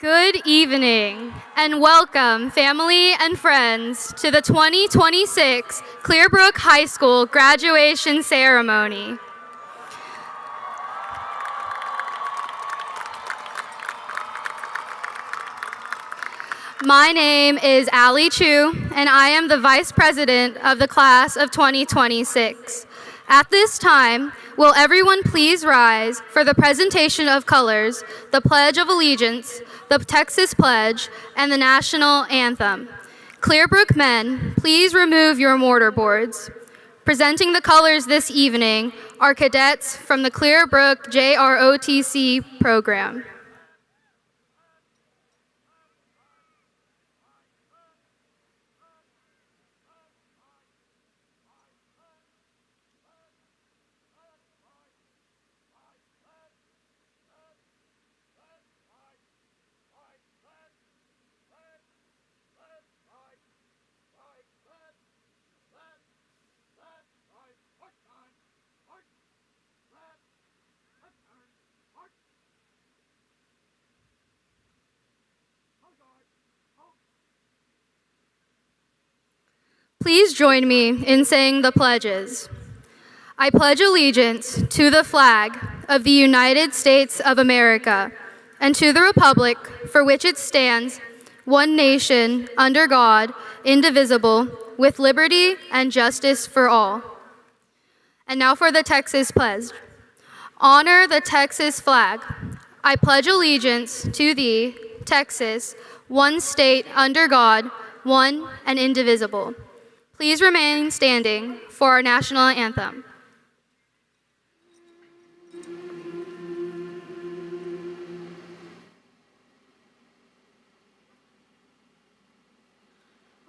Good evening and welcome, family and friends, to the 2026 Clearbrook High School graduation ceremony. My name is Allie Chu, and I am the Vice President of the class of 2026. At this time, will everyone please rise for the presentation of colors, the Pledge of Allegiance, the Texas Pledge, and the National Anthem. Clearbrook men, please remove your mortar boards. Presenting the colors this evening are cadets from the Clearbrook JROTC program. Please join me in saying the pledges. I pledge allegiance to the flag of the United States of America and to the republic for which it stands, one nation, under God, indivisible, with liberty and justice for all. And now for the Texas Pledge. Honor the Texas flag. I pledge allegiance to thee, Texas, one state under God, one and indivisible. Please remain standing for our national anthem.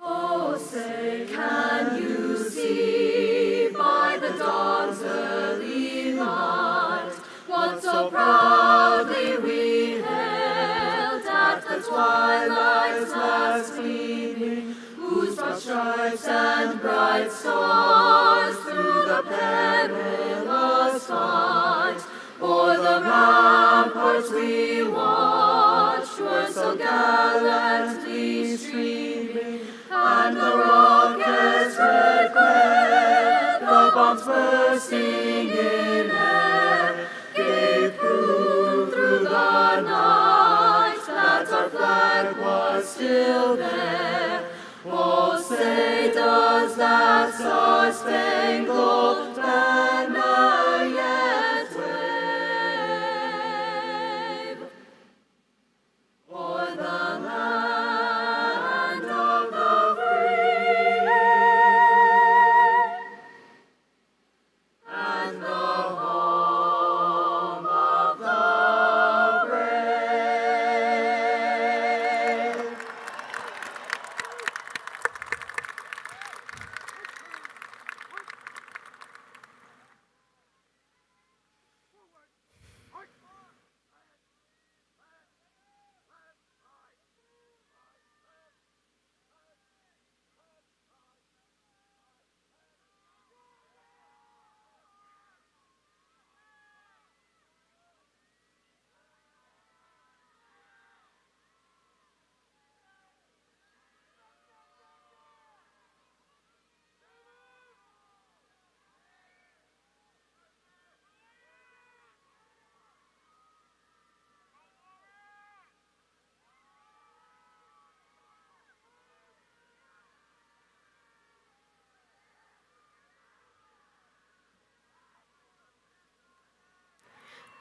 Oh, say, can you see by the dawn's early light what so proudly we hailed at the twilight's last gleaming, whose broad stripes and bright stars through the perilous fight o'er the ramparts we watched were so gallantly streaming, and the rocket's red glare, the bombs bursting in air, gave proof through the night that our flag was still there. Oh, say, does that star-spangled banner yet wave o'er the land of the free and the home of the brave?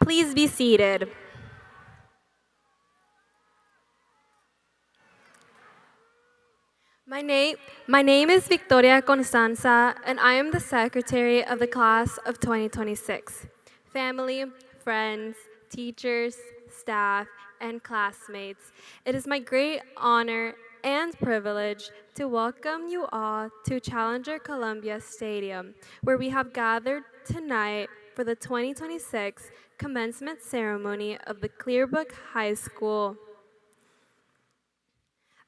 Please be seated. My name is Victoria Constanza, and I am the Secretary of the Class of 2026. Family, friends, teachers, staff, and classmates, it is my great honor and privilege to welcome you all to Challenger Columbia Stadium, where we have gathered tonight for the 2026 commencement ceremony of the Clearbrook High School.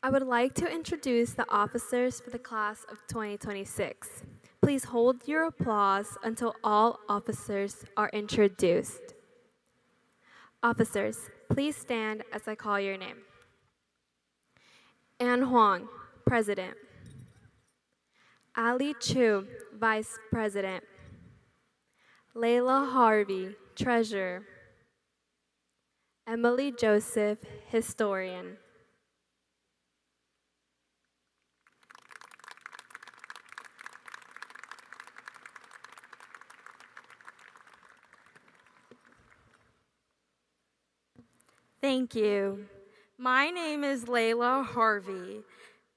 I would like to introduce the officers for the class of 2026. Please hold your applause until all officers are introduced. Officers, please stand as I call your name. Ann Huang, President. Ali Chu, Vice President. Layla Harvey, Treasurer. Emily Joseph, Historian. Thank you. My name is Layla Harvey.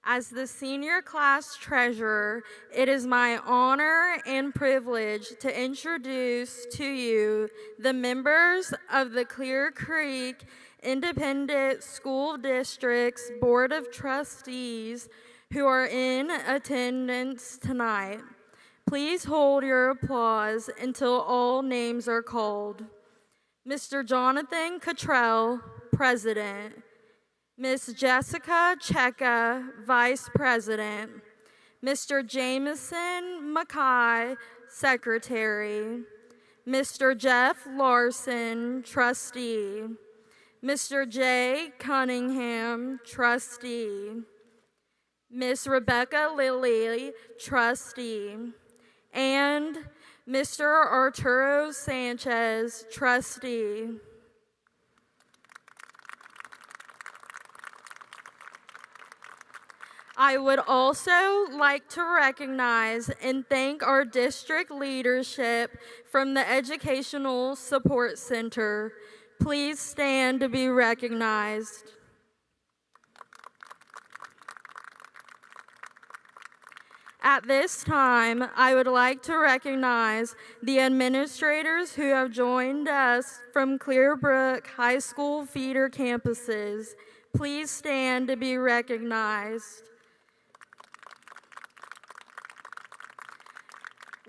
As the senior class treasurer, it is my honor and privilege to introduce to you the members of the Clear Creek Independent School District's Board of Trustees who are in attendance tonight. Please hold your applause until all names are called. Mr. Jonathan Cottrell, President. Ms. Jessica Cheka, Vice President. Mr. Jameson Mackay, Secretary. Mr. Jeff Larson, Trustee. Mr. Jay Cunningham, Trustee. Ms. Rebecca Lilly, Trustee. And Mr. Arturo Sanchez, Trustee. I would also like to recognize and thank our district leadership from the Educational Support Center. Please stand to be recognized. At this time, I would like to recognize the administrators who have joined us from Clearbrook High School feeder campuses. Please stand to be recognized.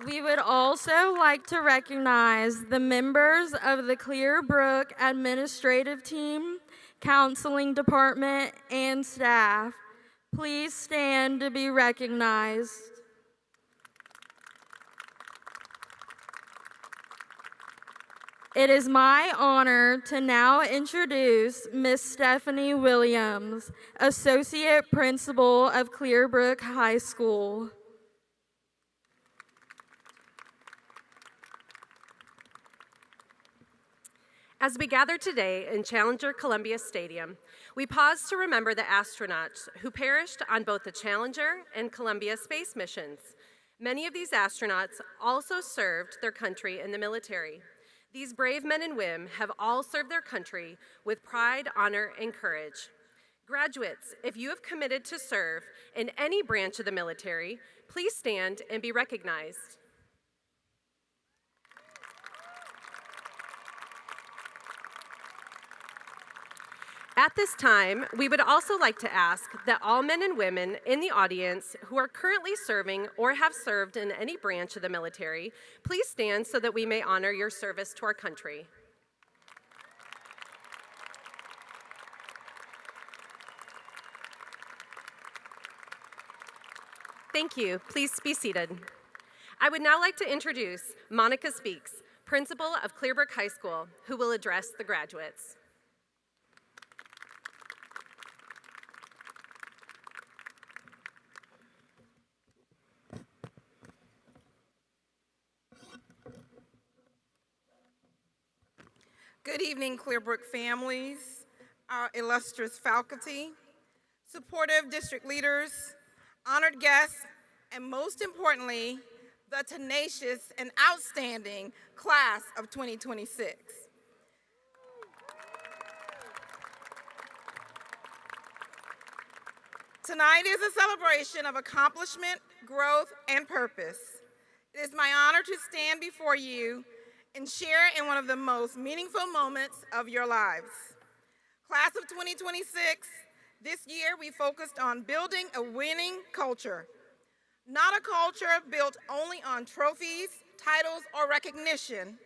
We would also like to recognize the members of the Clearbrook administrative team, counseling department, and staff. Please stand to be recognized. It is my honor to now introduce Miss Stephanie Williams, Associate Principal of Clearbrook High School. As we gather today in Challenger Columbia Stadium, we pause to remember the astronauts who perished on both the Challenger and Columbia space missions. Many of these astronauts also served their country in the military. These brave men and women have all served their country with pride, honor, and courage. Graduates, if you have committed to serve in any branch of the military, please stand and be recognized. At this time, we would also like to ask that all men and women in the audience who are currently serving or have served in any branch of the military, please stand so that we may honor your service to our country. Thank you. Please be seated. I would now like to introduce Monica Speaks, Principal of Clearbrook High School, who will address the graduates. Good evening, Clearbrook families, our illustrious faculty, supportive district leaders, honored guests, and most importantly, the tenacious and outstanding class of 2026. Tonight is a celebration of accomplishment, growth, and purpose. It is my honor to stand before you and share in one of the most meaningful moments of your lives. Class of 2026, this year we focused on building a winning culture. Not a culture built only on trophies, titles, or recognition,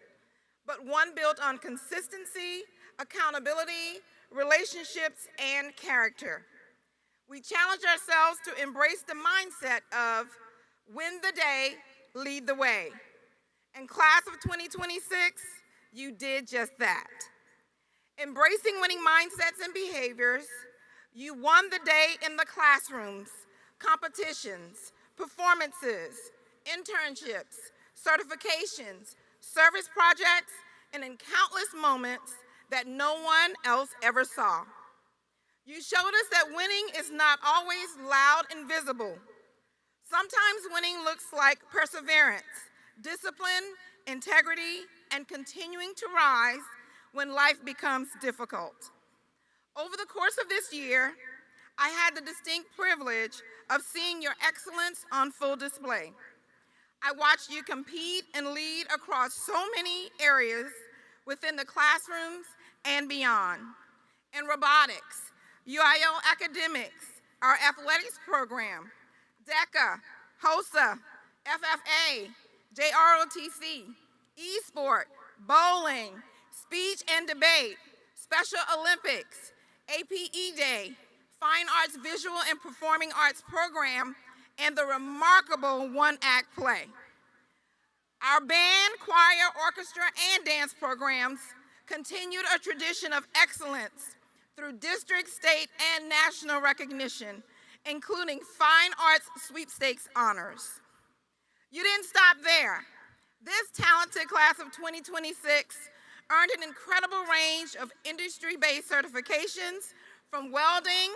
but one built on consistency, accountability, relationships, and character. We challenged ourselves to embrace the mindset of win the day, lead the way. And class of 2026, you did just that. Embracing winning mindsets and behaviors, You won the day in the classrooms, competitions, performances, internships, certifications, service projects, and in countless moments that no one else ever saw. You showed us that winning is not always loud and visible. Sometimes winning looks like perseverance, discipline, integrity, and continuing to rise when life becomes difficult. Over the course of this year, I had the distinct privilege of seeing your excellence on full display. I watched you compete and lead across so many areas within the classrooms and beyond. In robotics, UIL academics, our athletics program, DECA, HOSA, FFA, JROTC, eSport, bowling, speech and debate, Special Olympics, APE Day, Fine Arts Visual and Performing Arts Program, and the remarkable one-act play. Our band, choir, orchestra, and dance programs continued a tradition of excellence through district, state, and national recognition, including Fine Arts Sweepstakes honors. You didn't stop there. This talented class of 2026 earned an incredible range of industry-based certifications from welding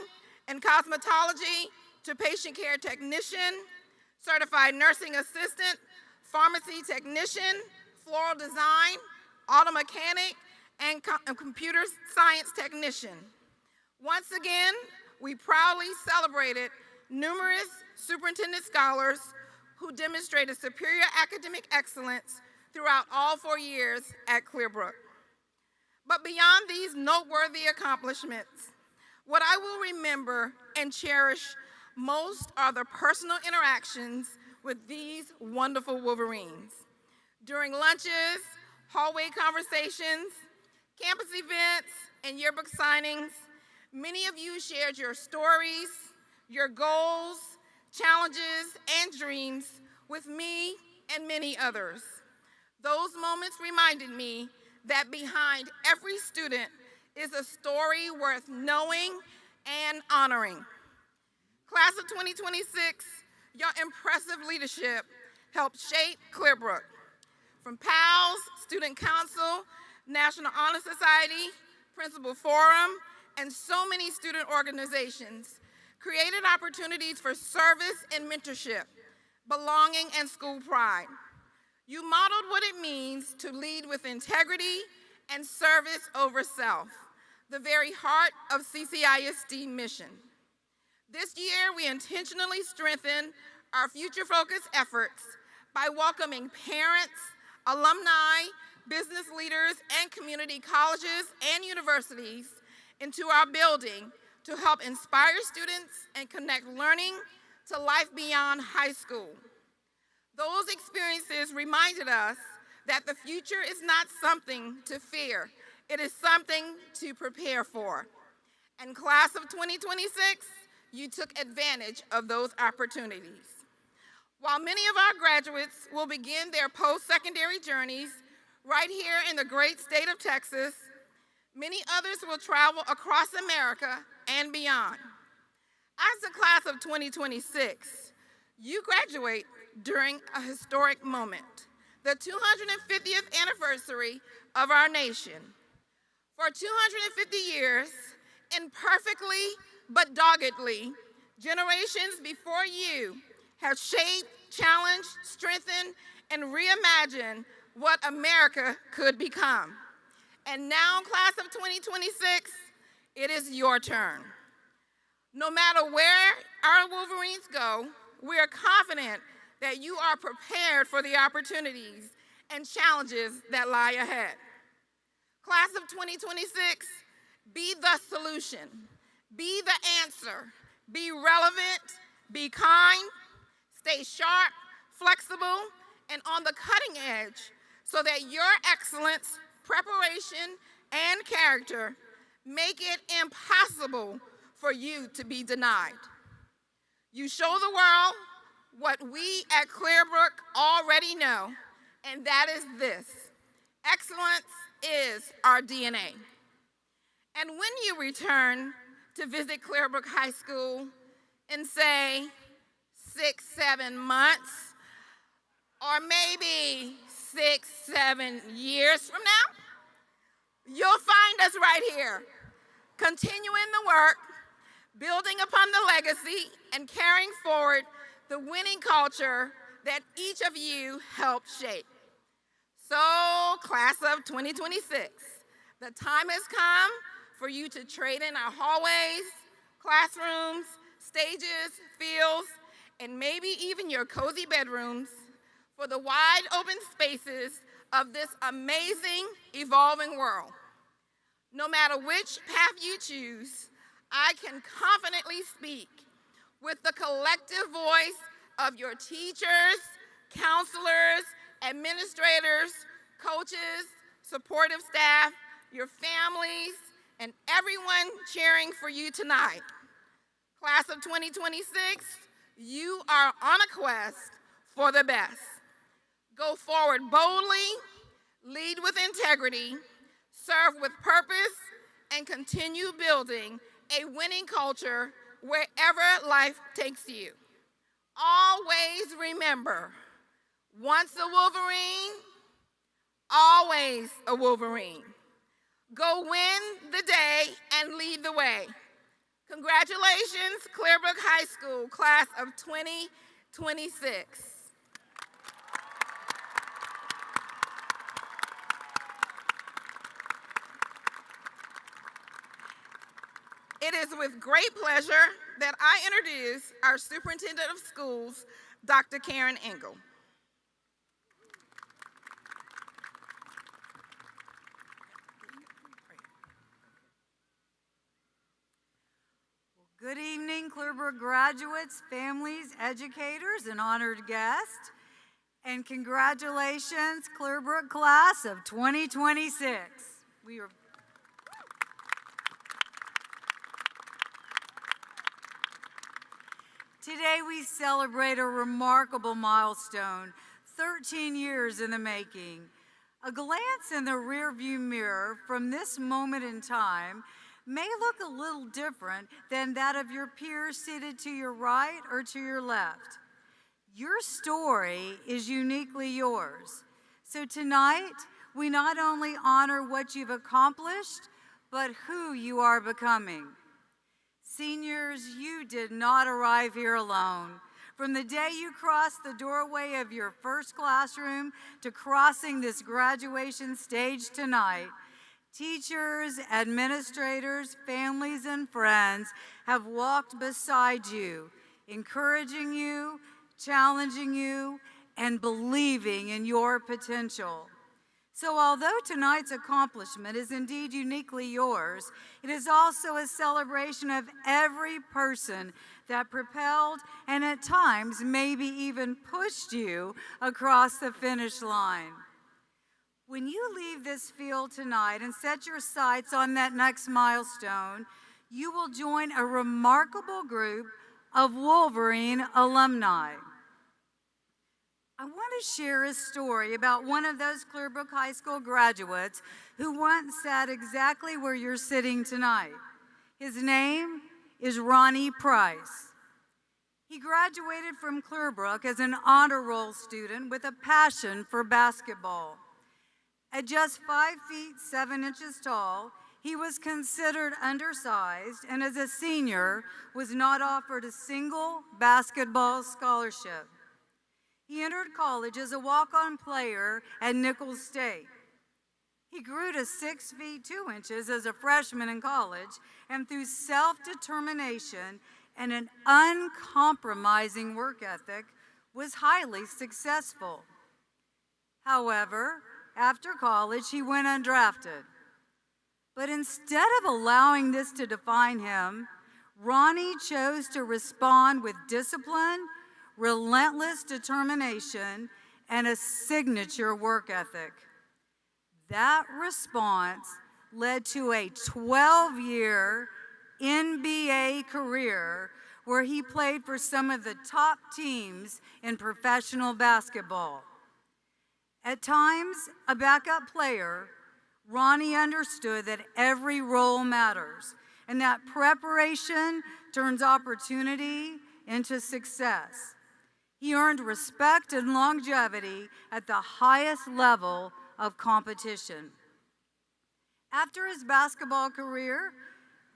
and cosmetology to patient care technician, certified nursing assistant, pharmacy technician, floral design, auto mechanic, and computer science technician. Once again, we proudly celebrated numerous superintendent scholars who demonstrated superior academic excellence throughout all 4 years at Clearbrook. But beyond these noteworthy accomplishments, what I will remember and cherish most are the personal interactions with these wonderful Wolverines. During lunches, hallway conversations, campus events, and yearbook signings, many of you shared your stories, your goals, challenges, and dreams with me and many others. Those moments reminded me that behind every student is a story worth knowing and honoring. Class of 2026, your impressive leadership helped shape Clearbrook. From PALS, Student Council, National Honor Society, Principal Forum, and so many student organizations, created opportunities for service and mentorship, belonging, and school pride. You modeled what it means to lead with integrity and service over self, the very heart of CCISD mission. This year, we intentionally strengthened our future-focused efforts by welcoming parents, alumni, business leaders, and community colleges and universities into our building to help inspire students and connect learning to life beyond high school. Those experiences reminded us that the future is not something to fear, it is something to prepare for. And class of 2026, you took advantage of those opportunities. While many of our graduates will begin their post-secondary journeys right here in the great state of Texas, many others will travel across America and beyond. As the class of 2026, you graduate during a historic moment, the 250th anniversary of our nation. For 250 years, imperfectly but doggedly, generations before you have shaped, challenged, strengthened, and reimagined what America could become. And now, class of 2026, it is your turn. No matter where our Wolverines go, we are confident that you are prepared for the opportunities and challenges that lie ahead. Class of 2026, be the solution, be the answer, be relevant, be kind, stay sharp, flexible, and on the cutting edge so that your excellence, preparation, and character make it impossible for you to be denied. You show the world what we at Clearbrook already know, and that is this: excellence is our DNA. And when you return to visit Clearbrook High School in, say, 6, 7 months, or maybe 6, 7 years from now, you'll find us right here, continuing the work, building upon the legacy, and carrying forward the winning culture that each of you helped shape. So, class of 2026, the time has come for you to trade in our hallways, classrooms, stages, fields, and maybe even your cozy bedrooms for the wide open spaces of this amazing, evolving world. No matter which path you choose, I can confidently speak with the collective voice of your teachers, counselors, administrators, coaches, supportive staff, your families, and everyone cheering for you tonight. Class of 2026, you are on a quest for the best. Go forward boldly, lead with integrity, serve with purpose, and continue building a winning culture wherever life takes you. Always remember, once a Wolverine, always a Wolverine. Go win the day and lead the way. Congratulations, Clearbrook High School, class of 2026. It is with great pleasure that I introduce our Superintendent of Schools, Dr. Karen Engel. Good evening, Clearbrook graduates, families, educators, and honored guests. And congratulations, Clearbrook class of 2026. Today we celebrate a remarkable milestone, 13 years in the making. A glance in the rearview mirror from this moment in time may look a little different than that of your peers seated to your right or to your left. Your story is uniquely yours. So tonight, we not only honor what you've accomplished, but who you are becoming. Seniors, you did not arrive here alone. From the day you crossed the doorway of your first classroom to crossing this graduation stage tonight, teachers, administrators, families, and friends have walked beside you, encouraging you, challenging you, and believing in your potential. So although tonight's accomplishment is indeed uniquely yours, it is also a celebration of every person that propelled and at times maybe even pushed you across the finish line. When you leave this field tonight and set your sights on that next milestone, you will join a remarkable group of Wolverine alumni. I want to share a story about one of those Clearbrook High School graduates who once sat exactly where you're sitting tonight. His name is Ronnie Price. He graduated from Clearbrook as an honor roll student with a passion for basketball. At just 5 feet 7 inches tall, he was considered undersized and as a senior was not offered a single basketball scholarship. He entered college as a walk-on player at Nichols State. He grew to 6 feet 2 inches as a freshman in college, and through self-determination and an uncompromising work ethic, was highly successful. However, after college, he went undrafted. But instead of allowing this to define him, Ronnie chose to respond with discipline, relentless determination, and a signature work ethic. That response led to a 12-year NBA career where he played for some of the top teams in professional basketball. At times, a backup player, Ronnie understood that every role matters, and that preparation turns opportunity into success. He earned respect and longevity at the highest level of competition. After his basketball career,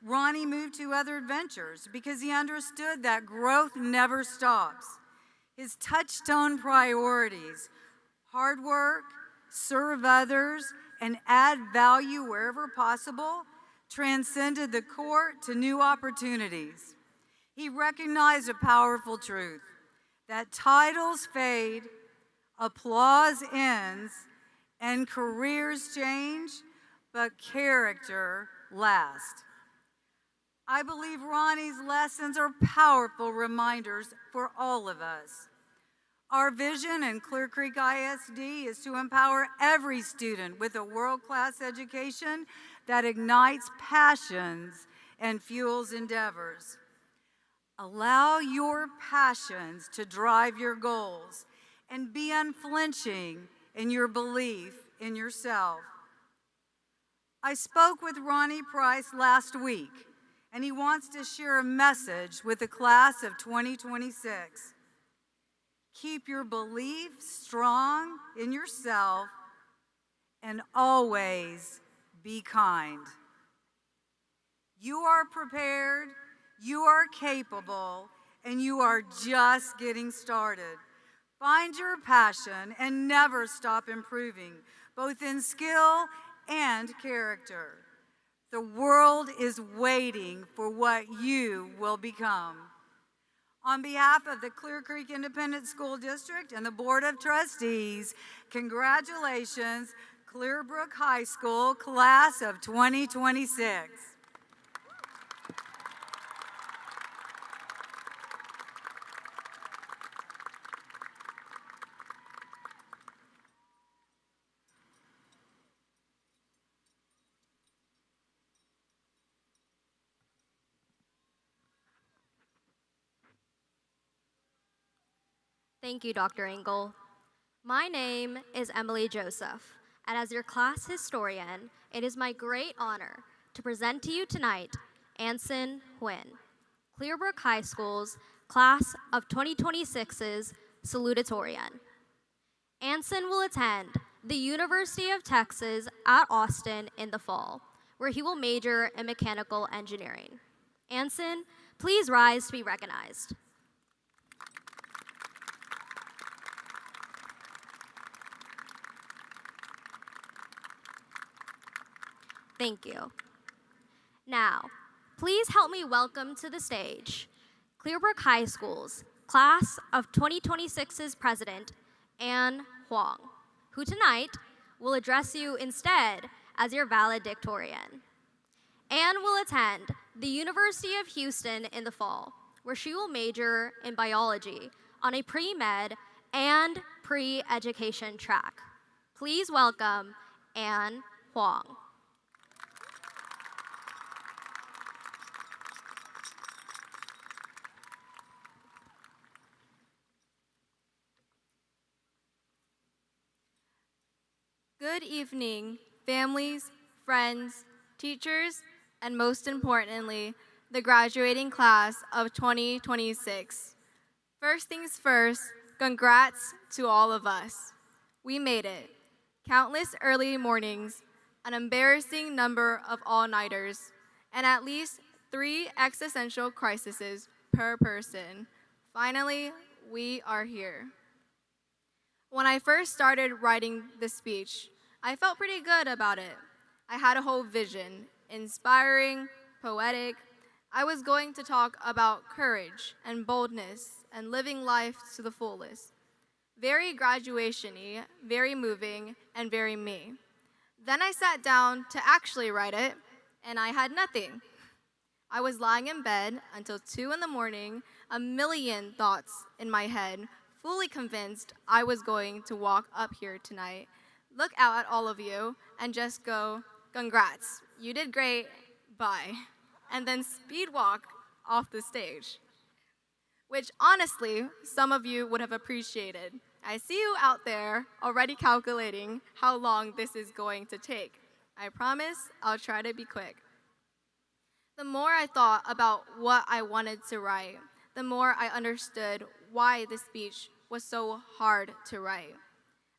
Ronnie moved to other adventures because he understood that growth never stops. His touchstone priorities, hard work, serve others, and add value wherever possible, transcended the court to new opportunities. He recognized a powerful truth, that titles fade, applause ends, and careers change, but character lasts. I believe Ronnie's lessons are powerful reminders for all of us. Our vision in Clear Creek ISD is to empower every student with a world-class education that ignites passions and fuels endeavors. Allow your passions to drive your goals and be unflinching in your belief in yourself. I spoke with Ronnie Price last week, and he wants to share a message with the class of 2026. Keep your belief strong in yourself and always be kind. You are prepared, you are capable, and you are just getting started. Find your passion and never stop improving, both in skill and character. The world is waiting for what you will become. On behalf of the Clear Creek Independent School District and the Board of Trustees, congratulations, Clear Brook High School, class of 2026. Thank you, Dr. Engel. My name is Emily Joseph, and as your class historian, it is my great honor to present to you tonight Anson Huynh, Clearbrook High School's class of 2026's salutatorian. Anson will attend the University of Texas at Austin in the fall, where he will major in mechanical engineering. Anson, please rise to be recognized. Thank you. Now, please help me welcome to the stage Clearbrook High School's class of 2026's president, Anne Huang, who tonight will address you instead as your valedictorian. Anne will attend the University of Houston in the fall, where she will major in biology on a pre-med and pre-education track. Please welcome Anne Huang. Good evening, families, friends, teachers, and most importantly, the graduating class of 2026. First things first, congrats to all of us. We made it. Countless early mornings, an embarrassing number of all-nighters, and at least 3 existential crises per person. Finally, we are here. When I first started writing this speech, I felt pretty good about it. I had a whole vision, inspiring, poetic. I was going to talk about courage and boldness and living life to the fullest. Very graduation-y, very moving, and very me. Then I sat down to actually write it, and I had nothing. I was lying in bed until 2 in the morning, a million thoughts in my head, fully convinced I was going to walk up here tonight, look out at all of you, and just go, congrats, you did great, bye, and then speed walk off the stage. Which honestly, some of you would have appreciated. I see you out there already calculating how long this is going to take. I promise I'll try to be quick. The more I thought about what I wanted to write, the more I understood why this speech was so hard to write.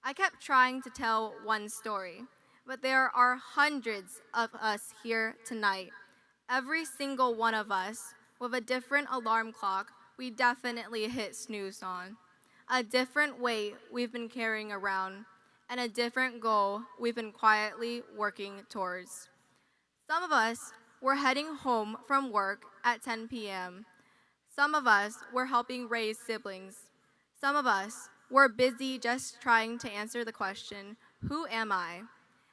I kept trying to tell one story, but there are hundreds of us here tonight. Every single one of us with a different alarm clock we definitely hit snooze on, a different weight we've been carrying around, and a different goal we've been quietly working towards. Some of us were heading home from work at 10 p.m. Some of us were helping raise siblings. Some of us were busy just trying to answer the question, who am I?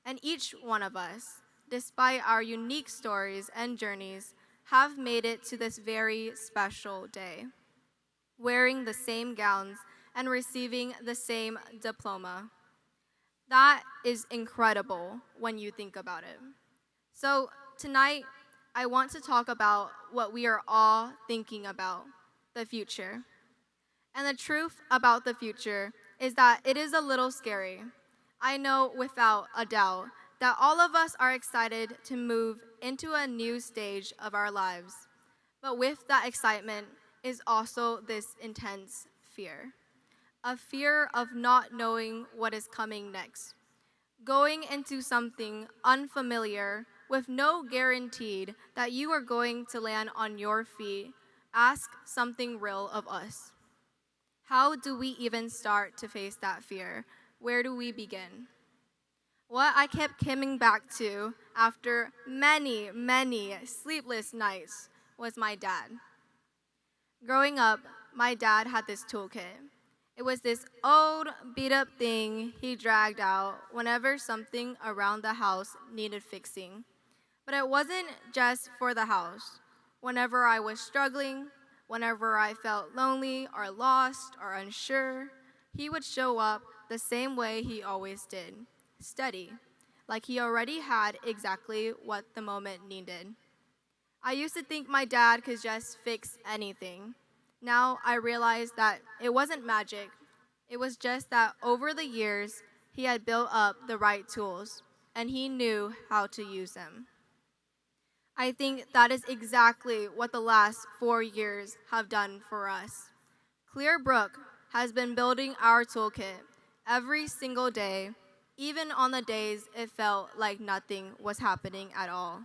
And each one of us, despite our unique stories and journeys, have made it to this very special day, wearing the same gowns and receiving the same diploma. That is incredible when you think about it. So tonight, I want to talk about what we are all thinking about, the future. And the truth about the future is that it is a little scary. I know without a doubt that all of us are excited to move into a new stage of our lives. But with that excitement is also this intense fear. A fear of not knowing what is coming next. Going into something unfamiliar with no guarantee that you are going to land on your feet, ask something real of us. How do we even start to face that fear? Where do we begin? What I kept coming back to after many, many sleepless nights was my dad. Growing up, my dad had this toolkit. It was this old, beat-up thing he dragged out whenever something around the house needed fixing. But it wasn't just for the house. Whenever I was struggling, whenever I felt lonely or lost or unsure, he would show up the same way he always did, steady, like he already had exactly what the moment needed. I used to think my dad could just fix anything. Now I realize that it wasn't magic. It was just that over the years, he had built up the right tools, and he knew how to use them. I think that is exactly what the last 4 years have done for us. Clear Brook has been building our toolkit every single day, even on the days it felt like nothing was happening at all.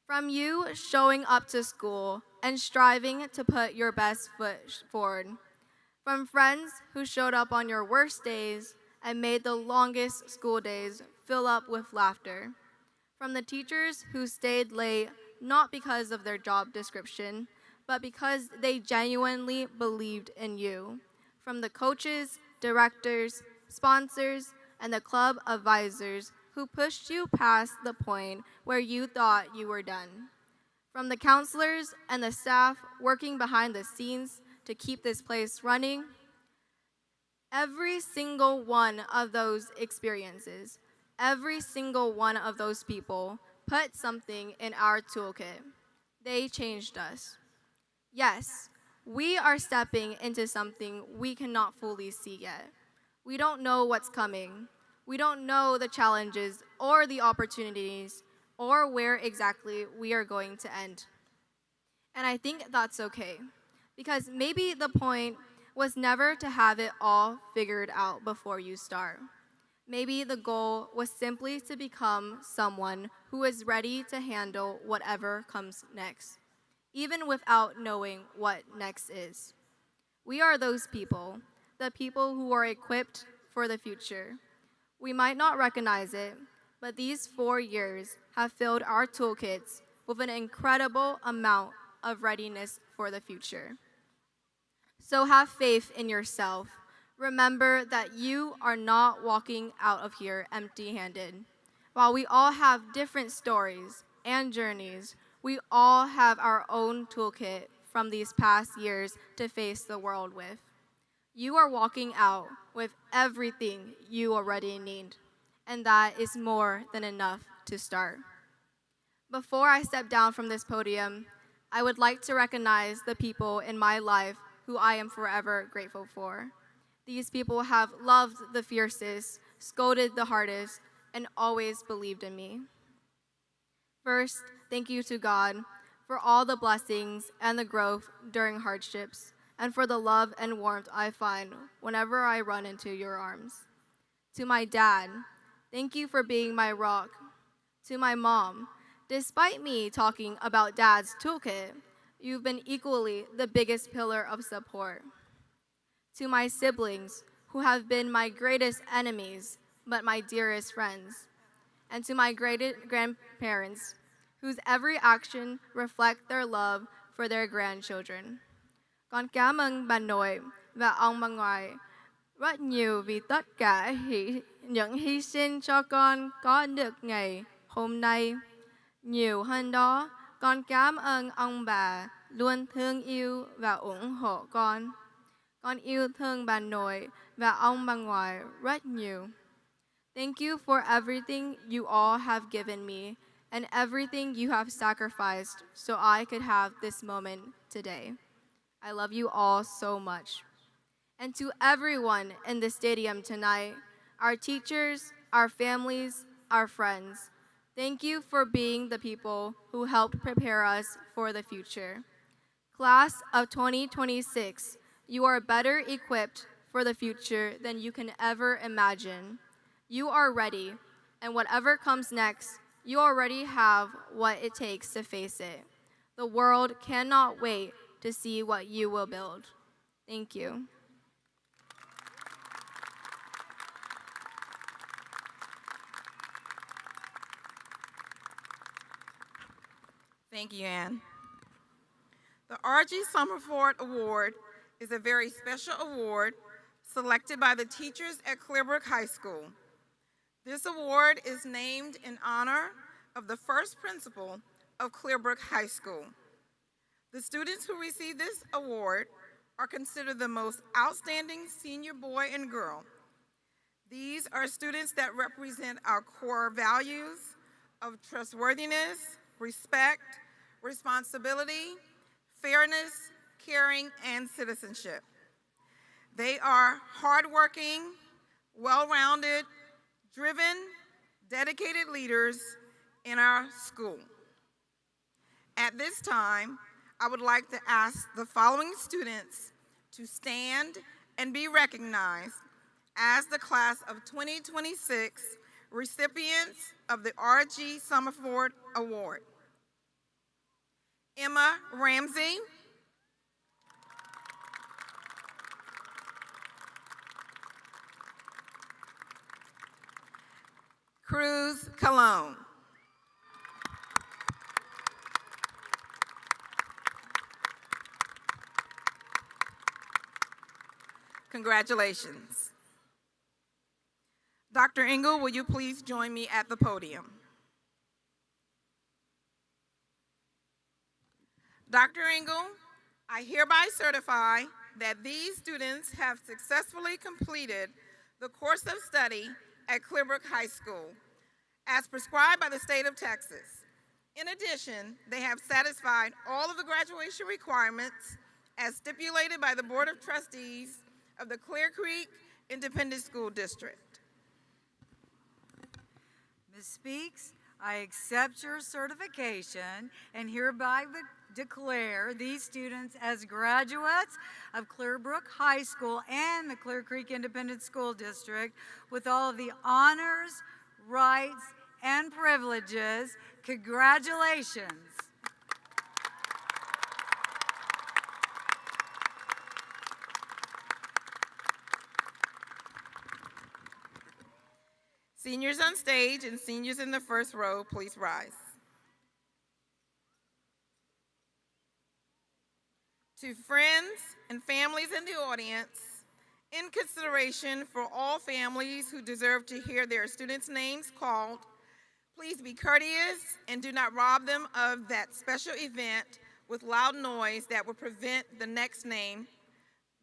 From you showing up to school and striving to put your best foot forward, from friends who showed up on your worst days and made the longest school days fill up with laughter, from the teachers who stayed late not because of their job description, but because they genuinely believed in you, from the coaches, directors, sponsors, and the club advisors who pushed you past the point where you thought you were done, from the counselors and the staff working behind the scenes to keep this place running. Every single one of those experiences, every single one of those people put something in our toolkit. They changed us. Yes, we are stepping into something we cannot fully see yet. We don't know what's coming. We don't know the challenges or the opportunities or where exactly we are going to end. And I think that's okay, because maybe the point was never to have it all figured out before you start. Maybe the goal was simply to become someone who is ready to handle whatever comes next, even without knowing what next is. We are those people, the people who are equipped for the future. We might not recognize it, but these 4 years have filled our toolkits with an incredible amount of readiness for the future. So have faith in yourself. Remember that you are not walking out of here empty-handed. While we all have different stories and journeys, we all have our own toolkit from these past years to face the world with. You are walking out with everything you already need, and that is more than enough to start. Before I step down from this podium, I would like to recognize the people in my life who I am forever grateful for. These people have loved the fiercest, scolded the hardest, and always believed in me. First, thank you to God for all the blessings and the growth during hardships, and for the love and warmth I find whenever I run into your arms. To my dad, thank you for being my rock. To my mom, despite me talking about Dad's toolkit, you've been equally the biggest pillar of support. To my siblings, who have been my greatest enemies, but my dearest friends. And to my great grandparents, whose every action reflect their love for their grandchildren. Con cảm ơn bà nội và ông bà ngoại rất nhiều vì tất cả những hy sinh cho con có được ngày hôm nay. Nhiều hơn đó, con cảm ơn ông bà luôn thương yêu và ủng hộ con. Con yêu thương bà nội và ông bà ngoại rất nhiều. Thank you for everything you all have given me and everything you have sacrificed so I could have this moment today. I love you all so much. And to everyone in the stadium tonight, our teachers, our families, our friends, thank you for being the people who helped prepare us for the future. Class of 2026, you are better equipped for the future than you can ever imagine. You are ready, and whatever comes next, you already have what it takes to face it. The world cannot wait to see what you will build. Thank you. Thank you, Ann. The R.G. Summerford Award is a very special award selected by the teachers at Clearbrook High School. This award is named in honor of the first principal of Clearbrook High School. The students who receive this award are considered the most outstanding senior boy and girl. These are students that represent our core values of trustworthiness, respect, responsibility, fairness, caring, and citizenship. They are hardworking, well-rounded, driven, dedicated leaders in our school. At this time, I would like to ask the following students to stand and be recognized as the class of 2026 recipients of the R.G. Summerford Award. Emma Ramsey, Cruz Colon, congratulations. Dr. Engel, will you please join me at the podium? Dr. Engel, I hereby certify that these students have successfully completed the course of study at Clearbrook High School as prescribed by the state of Texas. In addition, they have satisfied all of the graduation requirements as stipulated by the Board of Trustees of the Clear Creek Independent School District. Ms. Speaks, I accept your certification and hereby declare these students as graduates of Clearbrook High School and the Clear Creek Independent School District with all of the honors, rights, and privileges. Congratulations. Seniors on stage and seniors in the first row, please rise. To friends and families in the audience, in consideration for all families who deserve to hear their students' names called, please be courteous and do not rob them of that special event with loud noise that will prevent the next name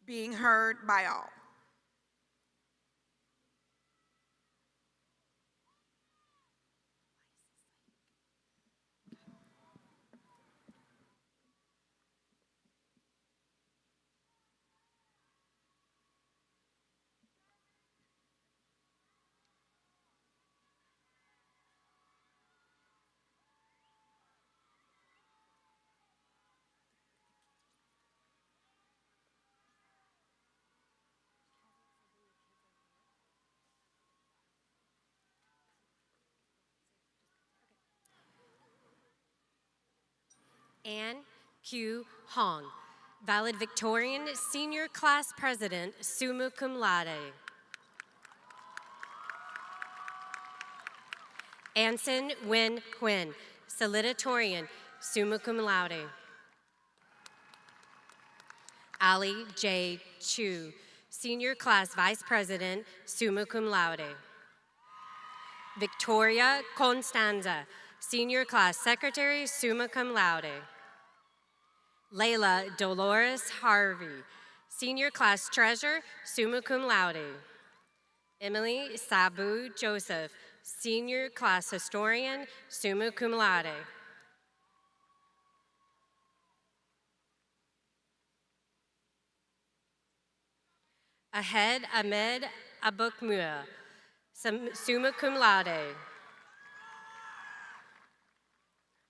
being heard by all. Ann Q. Hong, valedictorian, senior class president, summa cum laude. Anson Wen Huynh, salutatorian, summa cum laude. Ali J. Chu, senior class vice president, summa cum laude. Victoria Constanza, senior class secretary, summa cum laude. Layla Dolores Harvey, senior class treasurer, summa cum laude. Emily Sabu Joseph, senior class historian, summa cum laude. Ahed Ahmed Abukmua, summa cum laude.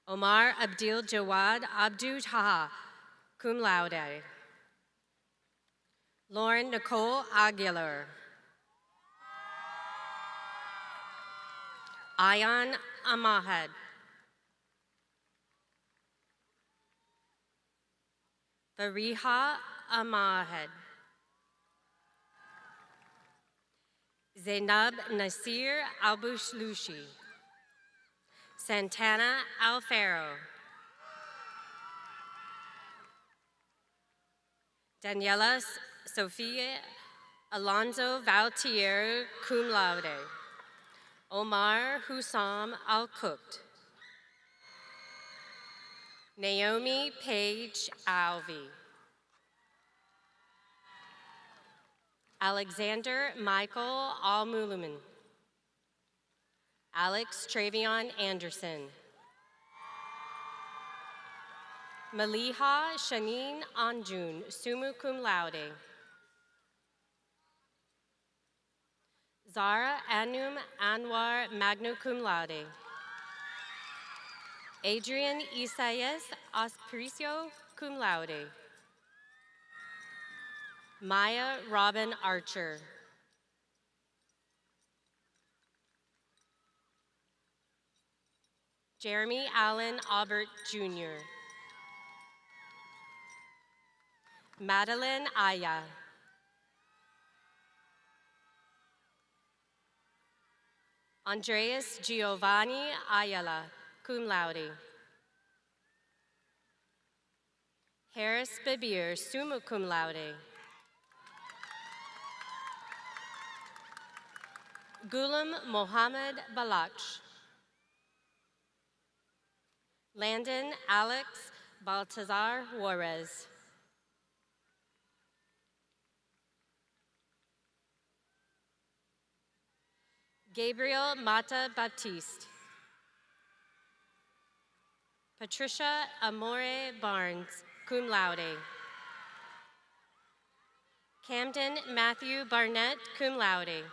Omar Abdil Jawad Abdu Taha, cum laude. Lauren Nicole Aguilar. Ayan Amahed. Fariha Amahed. Zainab Nasir Albushlushi. Santana Alfaro. Daniela Sofia Alonso Valtier, cum laude. Omar Hussam Al-Kukt. Naomi Page Alvey. Alexander Michael Almuluman. Alex Travion Anderson. Maliha Shanine Anjun, summa cum laude. Zara Anum Anwar, magna cum laude. Adrian Isaias Aspricio, cum laude. Maya Robin Archer. Jeremy Allen Aubert Jr. Madeline Aya. Andreas Giovanni Ayala, cum laude. Harris Babir, summa cum laude. Gulam Mohammed Balach. Landon Alex Baltazar Juarez. Gabriel Mata Baptiste. Patricia Amore Barnes, cum laude. Camden Matthew Barnett, cum laude.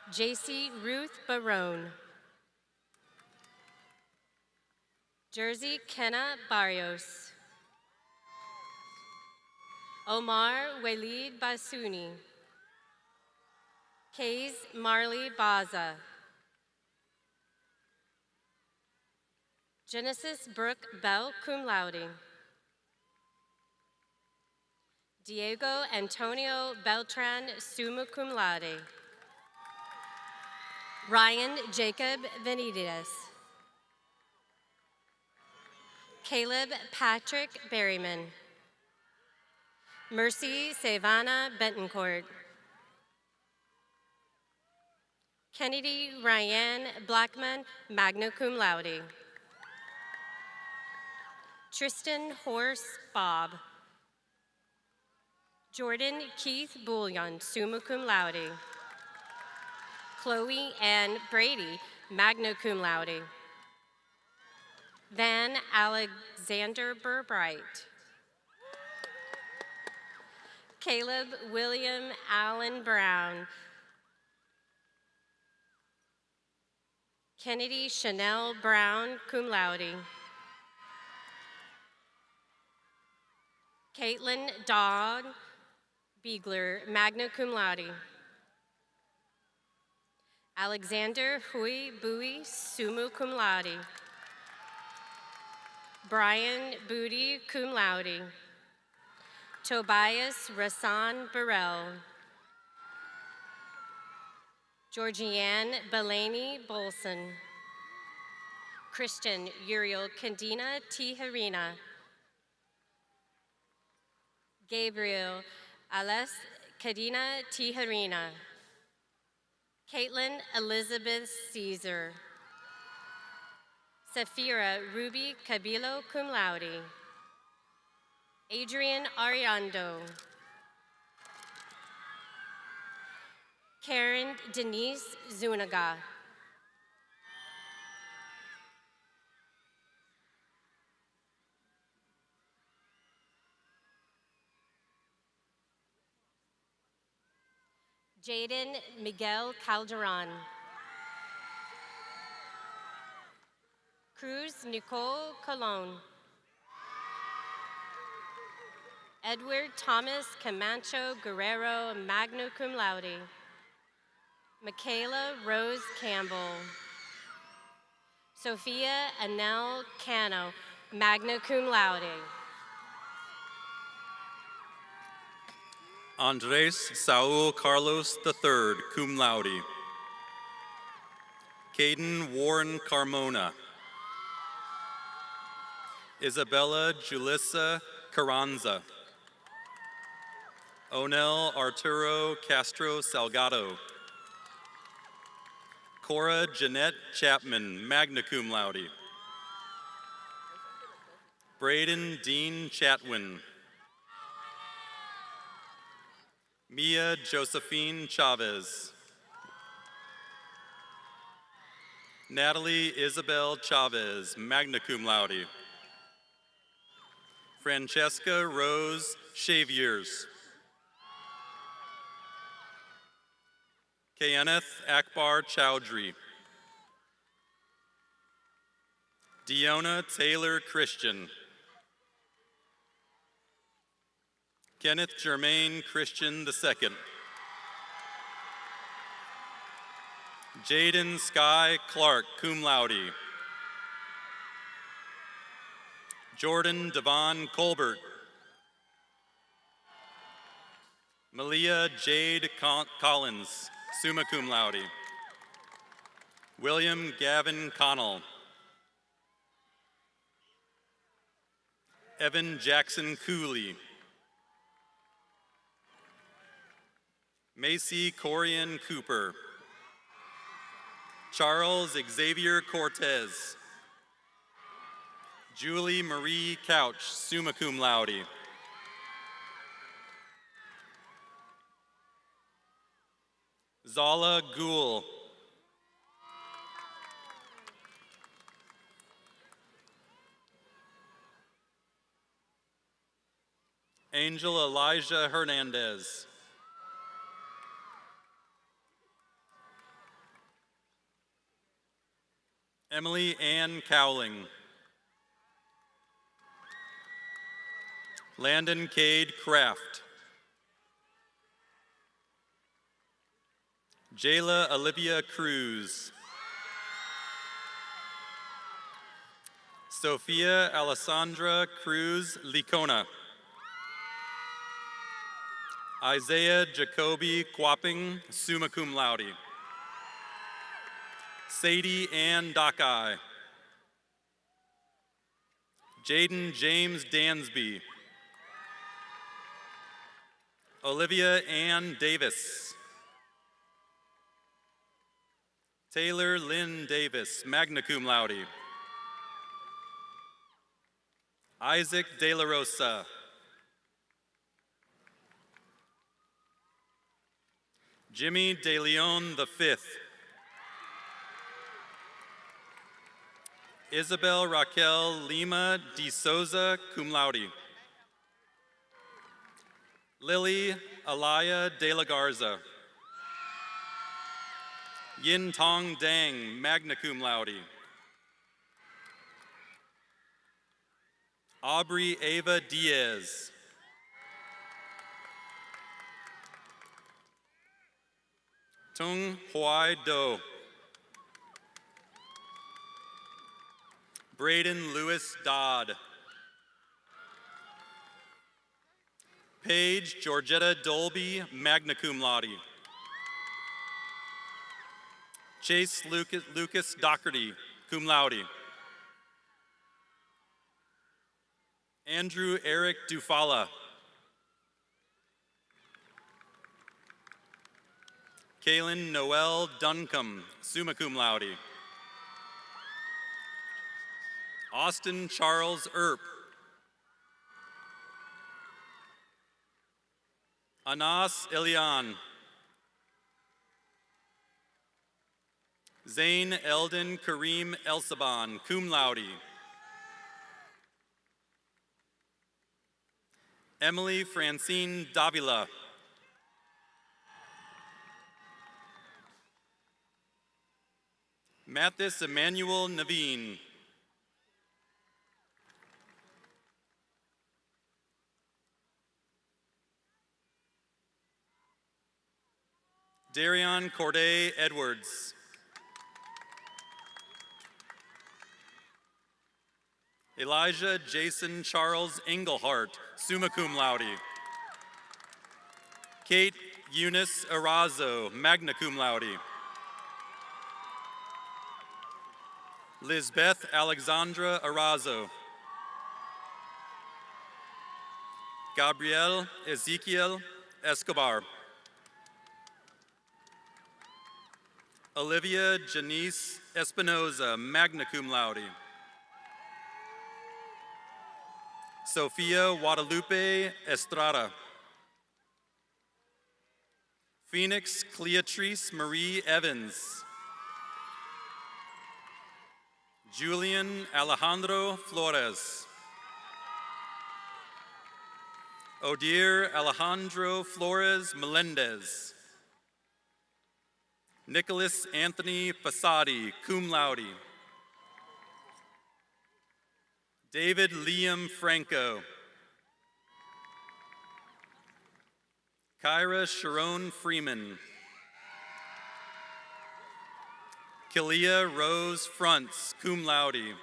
JC Ruth Barone. Jersey Kenna Barrios. Omar Walid Basuni. Kays Marley Baza. Genesis Brooke Bell, cum laude. Diego Antonio Beltran, summa cum laude. Ryan Jacob Benitez. Caleb Patrick Berryman. Mercy Savannah Betancourt. Kennedy Ryan Blackman, magna cum laude. Tristan Horse Bob. Jordan Keith Bullion, summa cum laude. Chloe Ann Brady, magna cum laude. Van Alexander Burbright. Caleb William Allen Brown. Kennedy Chanel Brown, cum laude. Caitlin Dawn Beegler, magna cum laude. Alexander Hui Bui, summa cum laude. Brian Booty, cum laude. Tobias Rasan Burrell. Georgianne Belaney Bolson. Christian Uriel Candina Tijerina. Gabriel Ales Cadena Tijerina. Caitlin Elizabeth Caesar. Safira Ruby Cabilo cum laude. Adrian Ariando. Karen Denise Zuniga. Jaden Miguel Calderon. Cruz Nicole Colon. Edward Thomas Camacho Guerrero, magna cum laude. Michaela Rose Campbell. Sophia Anel Cano, magna cum laude. Andres Saul Carlos III, cum laude. Caden Warren Carmona. Isabella Julissa Carranza. Onel Arturo Castro Salgado. Cora Jeanette Chapman, magna cum laude. Braden Dean Chatwin. Mia Josephine Chavez. Natalie Isabel Chavez, magna cum laude. Francesca Rose Shaviers. Kenneth Akbar Chowdhury. Deona Taylor Christian. Kenneth Germain Christian II. Jaden Sky Clark, cum laude. Jordan Devon Colbert. Malia Jade Collins, summa cum laude. William Gavin Connell. Evan Jackson Cooley. Macy Corian Cooper. Charles Xavier Cortez. Julie Marie Couch, summa cum laude. Zala Gould. Angel Elijah Hernandez. Emily Ann Cowling. Landon Cade Kraft. Jayla Olivia Cruz. Sophia Alessandra Cruz Licona. Isaiah Jacoby Quapping, summa cum laude. Sadie Ann Dockeye. Jaden James Dansby. Olivia Ann Davis. Taylor Lynn Davis, magna cum laude. Isaac De La Rosa. Jimmy De Leon V. Isabel Raquel Lima De Souza, cum laude. Lily Alaya De La Garza. Yin Tong Dang, magna cum laude. Aubrey Ava Diaz. Tung Huai Do. Braden Lewis Dodd. Paige Georgetta Dolby, magna cum laude. Chase Lucas Doherty, cum laude. Andrew Eric Dufala. Kaylin Noel Duncombe, summa cum laude. Austin Charles Earp. Anas Elian. Zain Eldon Kareem Elsaban, cum laude. Emily Francine Davila. Mathis Emmanuel Naveen. Darion Corday Edwards. Elijah Jason Charles Engelhart, summa cum laude. Kate Eunice Arazo, magna cum laude. Lizbeth Alexandra Arazo. Gabriel Ezekiel Escobar. Olivia Janice Espinoza, magna cum laude. Sophia Guadalupe Estrada. Phoenix Cleatrice Marie Evans. Julian Alejandro Flores. Odir Alejandro Flores Melendez. Nicholas Anthony Fasadi, cum laude. David Liam Franco. Kyra Sharon Freeman. Kalia Rose Fronts, cum laude.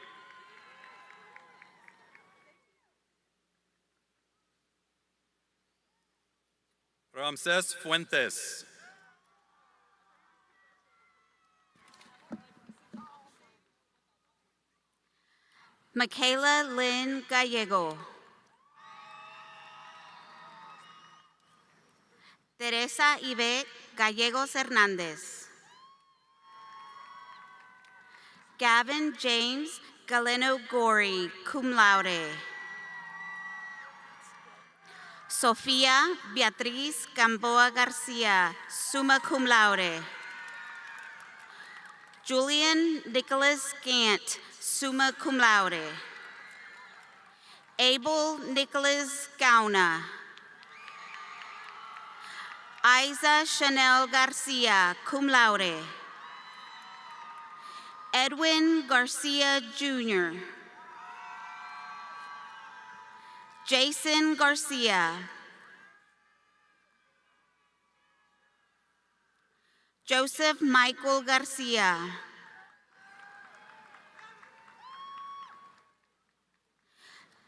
Ramses Fuentes. Michaela Lynn Gallego. Teresa Yvette Gallegos Hernandez. Gavin James Galeno Gori, cum laude. Sofia Beatriz Gamboa Garcia, summa cum laude. Julian Nicholas Gant, summa cum laude. Abel Nicholas Gauna. Isa Chanel Garcia, cum laude. Edwin Garcia Jr. Jason Garcia. Joseph Michael Garcia.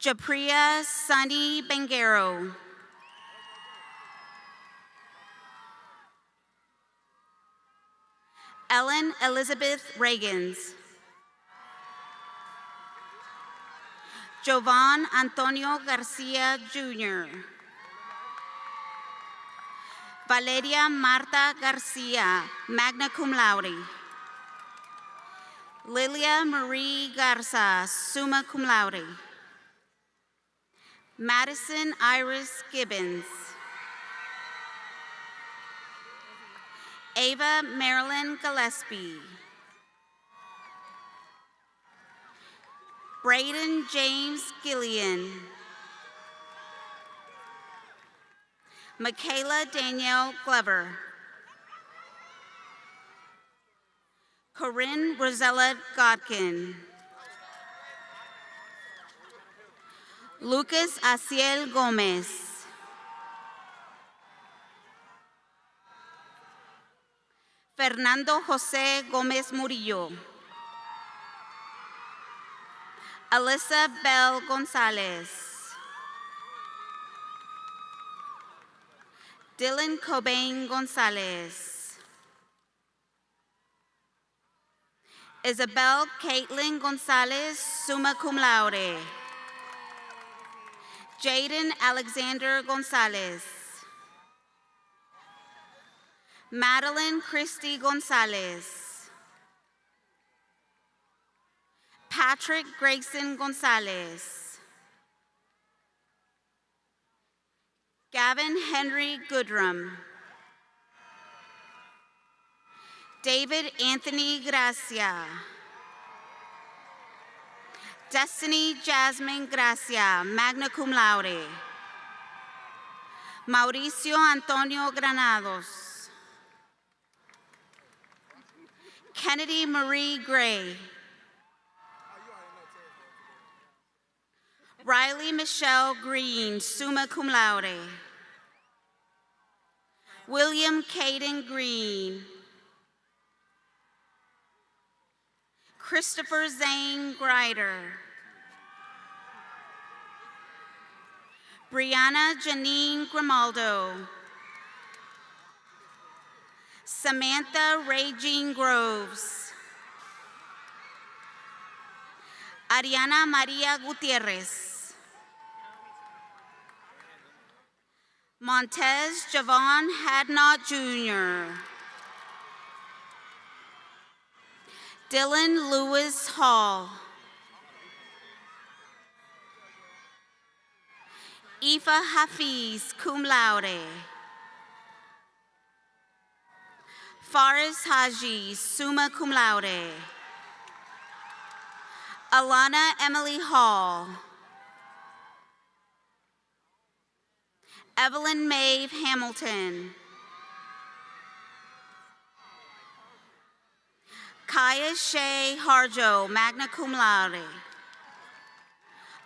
Japriya Sunny Bangero. Ellen Elizabeth Reagans. Jovan Antonio Garcia Jr. Valeria Marta Garcia, magna cum laude. Lilia Marie Garza, summa cum laude. Madison Iris Gibbons. Ava Marilyn Gillespie. Braden James Gillian. Michaela Danielle Glover. Corinne Rosella Godkin. Lucas Asiel Gomez. Fernando José Gómez Murillo. Alyssa Bell Gonzalez. Dylan Cobain Gonzalez. Isabel Caitlin Gonzalez, summa cum laude. Jaden Alexander Gonzalez. Madeline Christy Gonzalez. Patrick Grayson Gonzalez. Gavin Henry Goodrum. David Anthony Gracia. Destiny Jasmine Gracia, magna cum laude. Mauricio Antonio Granados. Kennedy Marie Gray. Riley Michelle Green, summa cum laude. William Caden Green. Christopher Zane Grider. Brianna Janine Grimaldo. Samantha Ray-Jean Groves. Ariana Maria Gutierrez. Montez Javon Hadnot Jr. Dylan Lewis Hall. Ifa Hafiz, cum laude. Faris Haji, summa cum laude. Alana Emily Hall. Evelyn Maeve Hamilton. Kaya Shay Harjo, magna cum laude.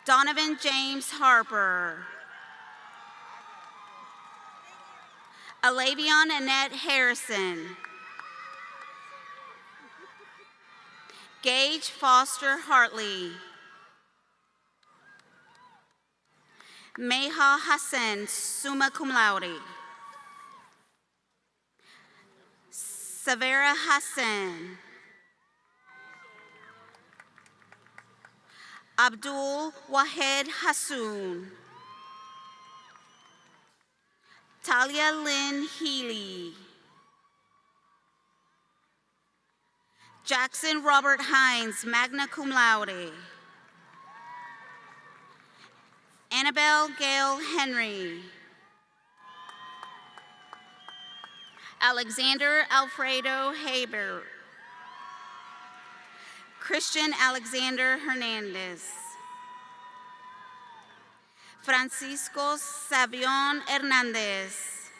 Donovan James Harper. Alavion Annette Harrison. Gage Foster Hartley. Meha Hassan, summa cum laude. Savera Hassan. Abdul Wahed Hassoun. Talia Lynn Healy. Jackson Robert Hines, magna cum laude. Annabelle Gail Henry. Alexander Alfredo Haber. Christian Alexander Hernandez. Francisco Savion Hernandez.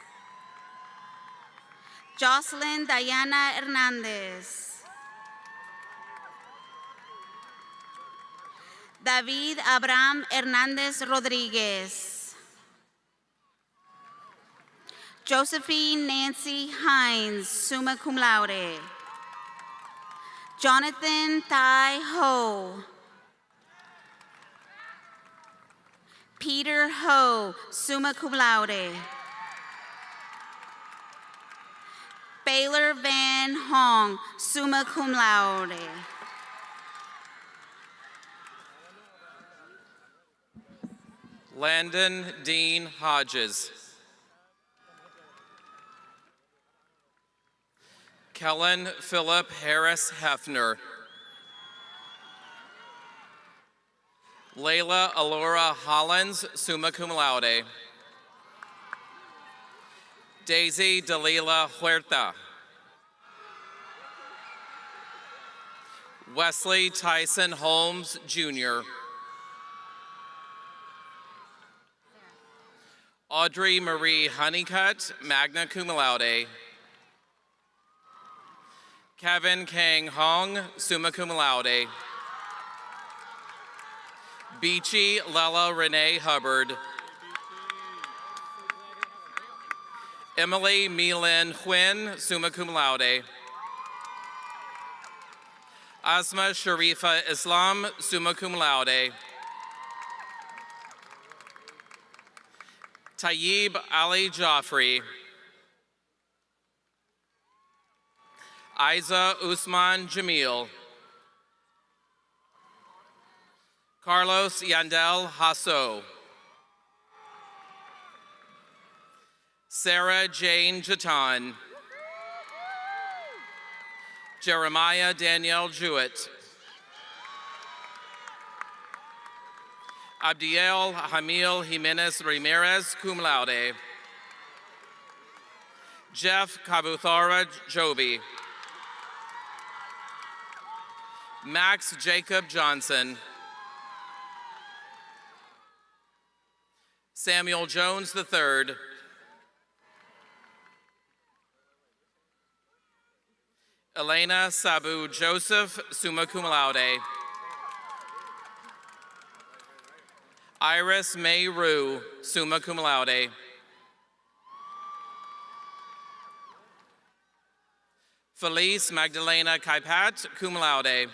Jocelyn Diana Hernandez. David Abraham Hernandez Rodriguez. Josephine Nancy Hines, summa cum laude. Jonathan Tai Ho. Peter Ho, summa cum laude. Baylor Van Hong, summa cum laude. Landon Dean Hodges. Kellen Philip Harris Hefner. Layla Alora Hollins, summa cum laude. Daisy Dalila Huerta. Wesley Tyson Holmes, Jr. Audrey Marie Honeycutt, magna cum laude. Kevin Kang Hong, summa cum laude. Beachy Lella Renee Hubbard. Emily Melin Huynh, summa cum laude. Asma Sharifa Islam, summa cum laude. Tayyib Ali Jaffrey. Isa Usman Jamil. Carlos Yandel Hasso. Sarah Jane Jatan. Jeremiah Danielle Jewett. Abdiel Hamil Jimenez Ramirez, cum laude. Jeff Kabuthara Joby. Max Jacob Johnson. Samuel Jones III. Elena Sabu Joseph, summa cum laude. Iris May Rue, summa cum laude. Felice Magdalena Kaipat, cum laude.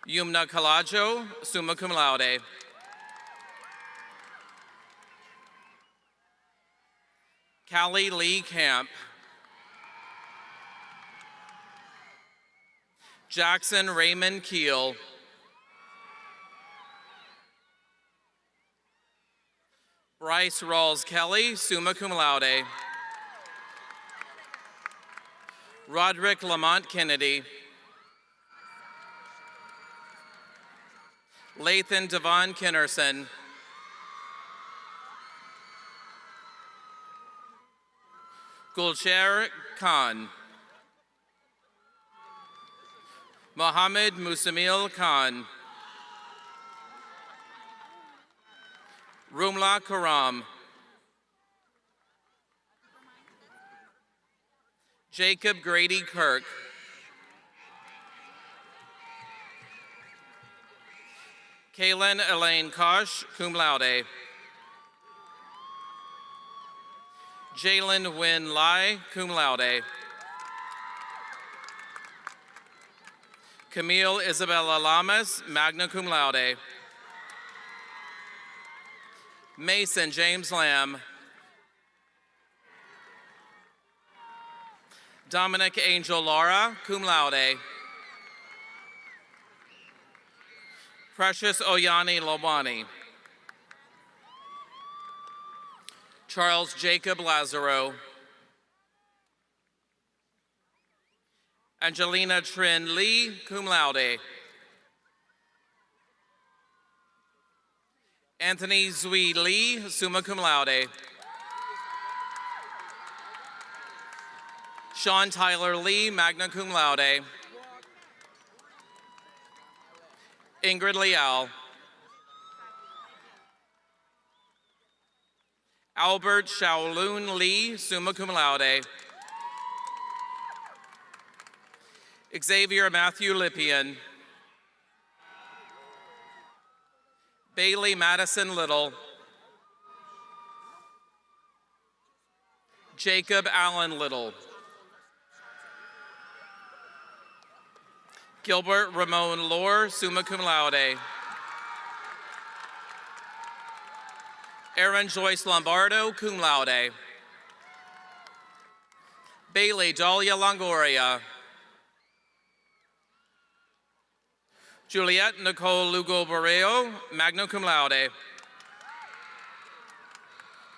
Yumna Kalajo, summa cum laude. Callie Lee Camp. Jackson Raymond Keel. Bryce Rawls Kelly, summa cum laude. Roderick Lamont Kennedy. Lathan Devon Kinnerson. Gulsher Khan. Mohammed Musamil Khan. Rumla Karam. Jacob Grady Kirk. Kaylin Elaine Kosh, cum laude. Jalen Wynn Lai, cum laude. Camille Isabella Lamas, magna cum laude. Mason James Lamb. Dominic Angel Laura, cum laude. Precious Oyani Lawani. Charles Jacob Lazaro. Angelina Trin Lee, cum laude. Anthony Zui Lee, summa cum laude. Sean Tyler Lee, magna cum laude. Ingrid Leal. Albert Shaolun Lee, summa cum laude. Xavier Matthew Lippian. Bailey Madison Little. Jacob Allen Little. Gilbert Ramon Lohr, summa cum laude. Aaron Joyce Lombardo, cum laude. Bailey Dahlia Longoria. Juliette Nicole Lugo Borreo, magna cum laude.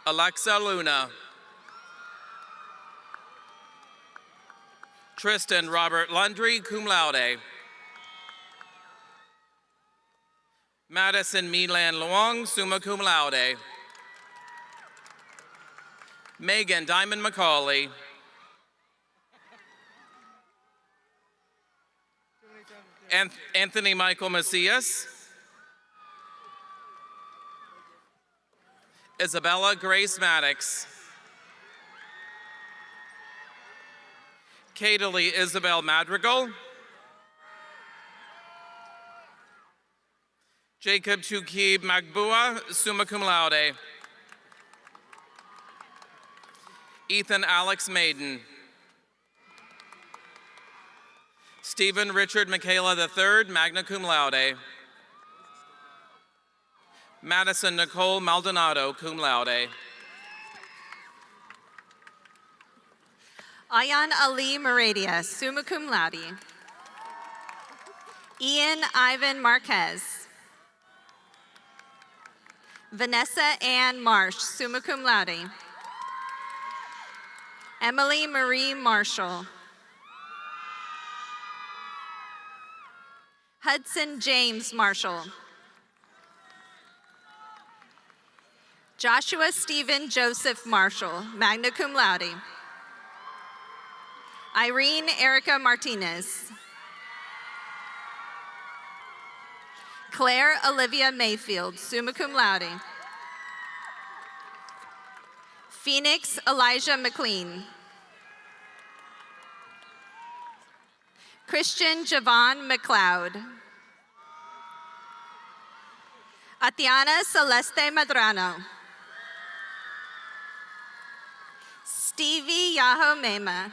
Alexa Luna. Tristan Robert Lundry, cum laude. Madison Milan Luong, summa cum laude. Megan Diamond McCauley. Anthony Michael Macias. Isabella Grace Maddox. Kadalee Isabel Madrigal. Jacob Chukib Magbua, summa cum laude. Ethan Alex Maiden. Stephen Richard Michaela III, magna cum laude. Madison Nicole Maldonado, cum laude. Ayan Ali Meradia, summa cum laude. Ian Ivan Marquez. Vanessa Ann Marsh, summa cum laude. Emily Marie Marshall. Hudson James Marshall. Joshua Stephen Joseph Marshall, magna cum laude. Irene Erica Martinez. Claire Olivia Mayfield, summa cum laude. Phoenix Elijah McLean. Christian Javon McLeod. Atiana Celeste Madrano. Stevie Yaho Mema.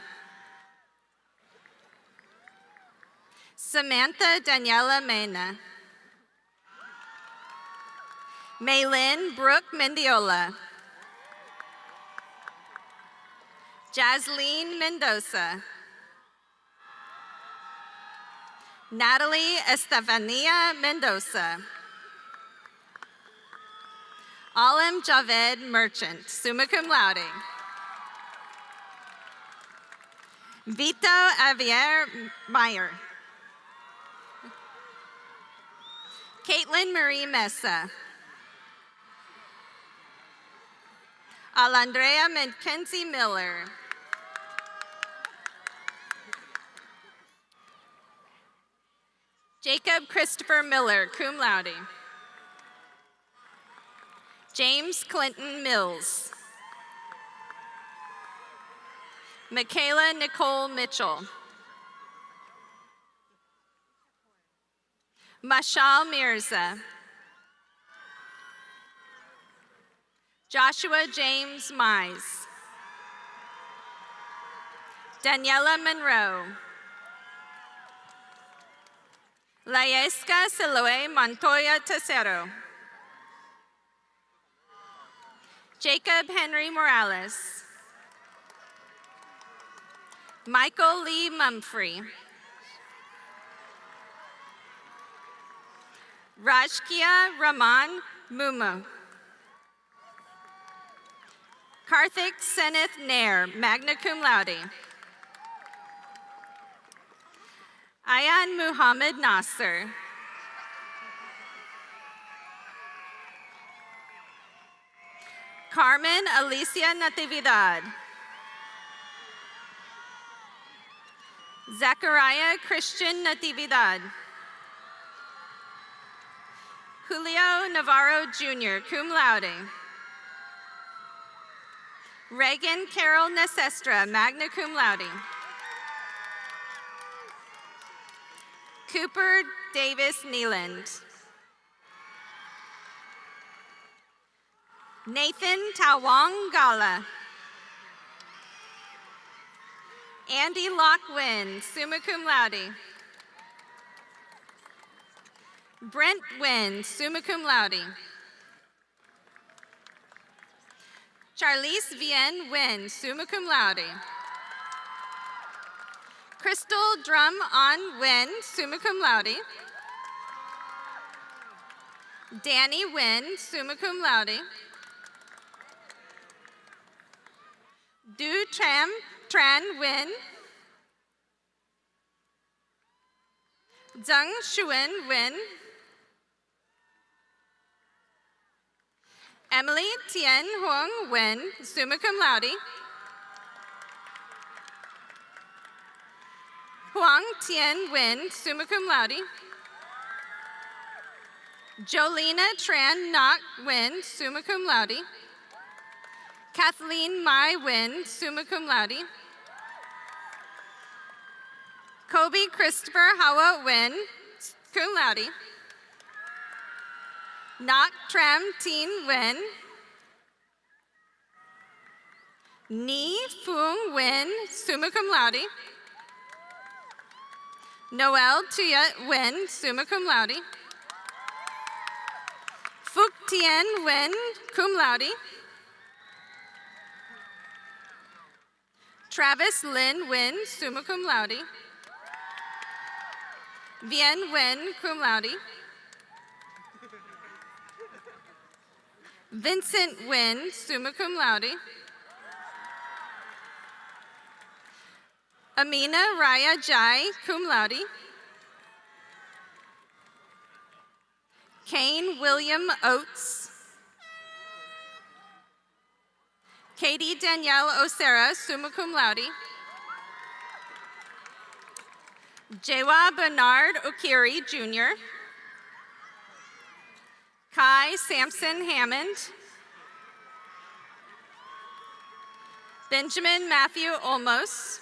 Samantha Daniela Mena. Maylin Brooke Mendiola. Jasleen Mendoza. Natalie Estefania Mendoza. Alim Javed Merchant, summa cum laude. Vito Avier Meyer. Caitlin Marie Mesa. Alandrea Mackenzie Miller. Jacob Christopher Miller, cum laude. James Clinton Mills. Michaela Nicole Mitchell. Mashal Mirza. Joshua James Mize. Daniela Monroe. Laesca Siloe Montoya Tercero. Jacob Henry Morales. Michael Lee Mumfree. Rajkia Rahman Mumu. Karthik Seneth Nair, magna cum laude. Ayan Muhammad Nasser. Carmen Alicia Natividad. Zachariah Christian Natividad. Julio Navarro Jr., cum laude. Reagan Carol Necestra, magna cum laude. Cooper Davis Neeland. Nathan Tawong Gala. Andy Lockwin, summa cum laude. Brent Wynn, summa cum laude. Charlize Vienne Wynn, summa cum laude. Crystal Drum On Wynn, summa cum laude. Danny Wynn, summa cum laude. Du Tran Wynn. Zheng Xuan Wynn. Emily Tien Huang Wen, summa cum laude. Huang Tien Wen, summa cum laude. Jolena Tran Nok Wen, summa cum laude. Kathleen Mai Wen, summa cum laude. Kobe Christopher Hawa Wen, cum laude. Nak Tram Tin Wen. Ni Fung Wen, summa cum laude. Noel Tuyet Nguyen, summa cum laude. Phuc Tien Nguyen, cum laude. Travis Lin Nguyen, summa cum laude. Vien Nguyen, cum laude. Vincent Nguyen, summa cum laude. Amina Raya Jai, cum laude. Kane William Oates. Katie Danielle Osera, summa cum laude. Jewa Bernard Okiri, Jr. Kai Sampson Hammond. Benjamin Matthew Olmos.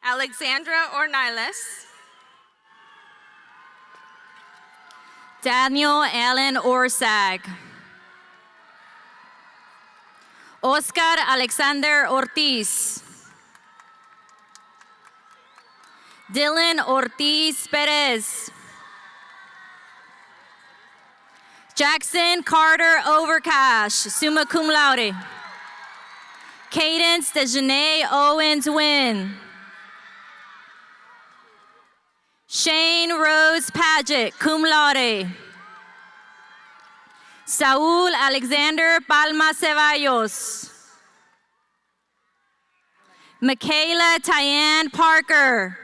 Alexandra Ornilis. Daniel Allen Orsag. Oscar Alexander Ortiz. Dylan Ortiz Perez. Jackson Carter Overcash, summa cum laude. Cadence Dejanay Owens Wynn. Shane Rose Paget, cum laude. Saul Alexander Palma Ceballos. Michaela Tyann Parker.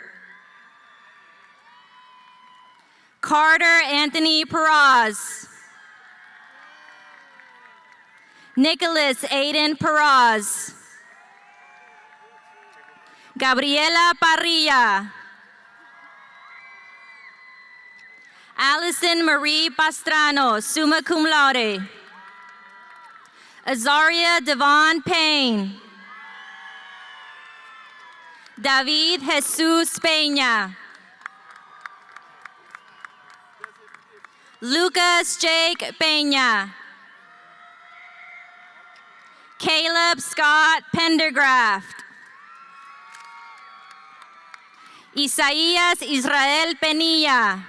Carter Anthony Peraz. Nicholas Aiden Peraz. Gabriela Parrilla. Allison Marie Pastrano, summa cum laude. Azaria Devon Payne. David Jesus Peña. Lucas Jake Peña. Caleb Scott Pendergraft. Isaías Israel Penilla.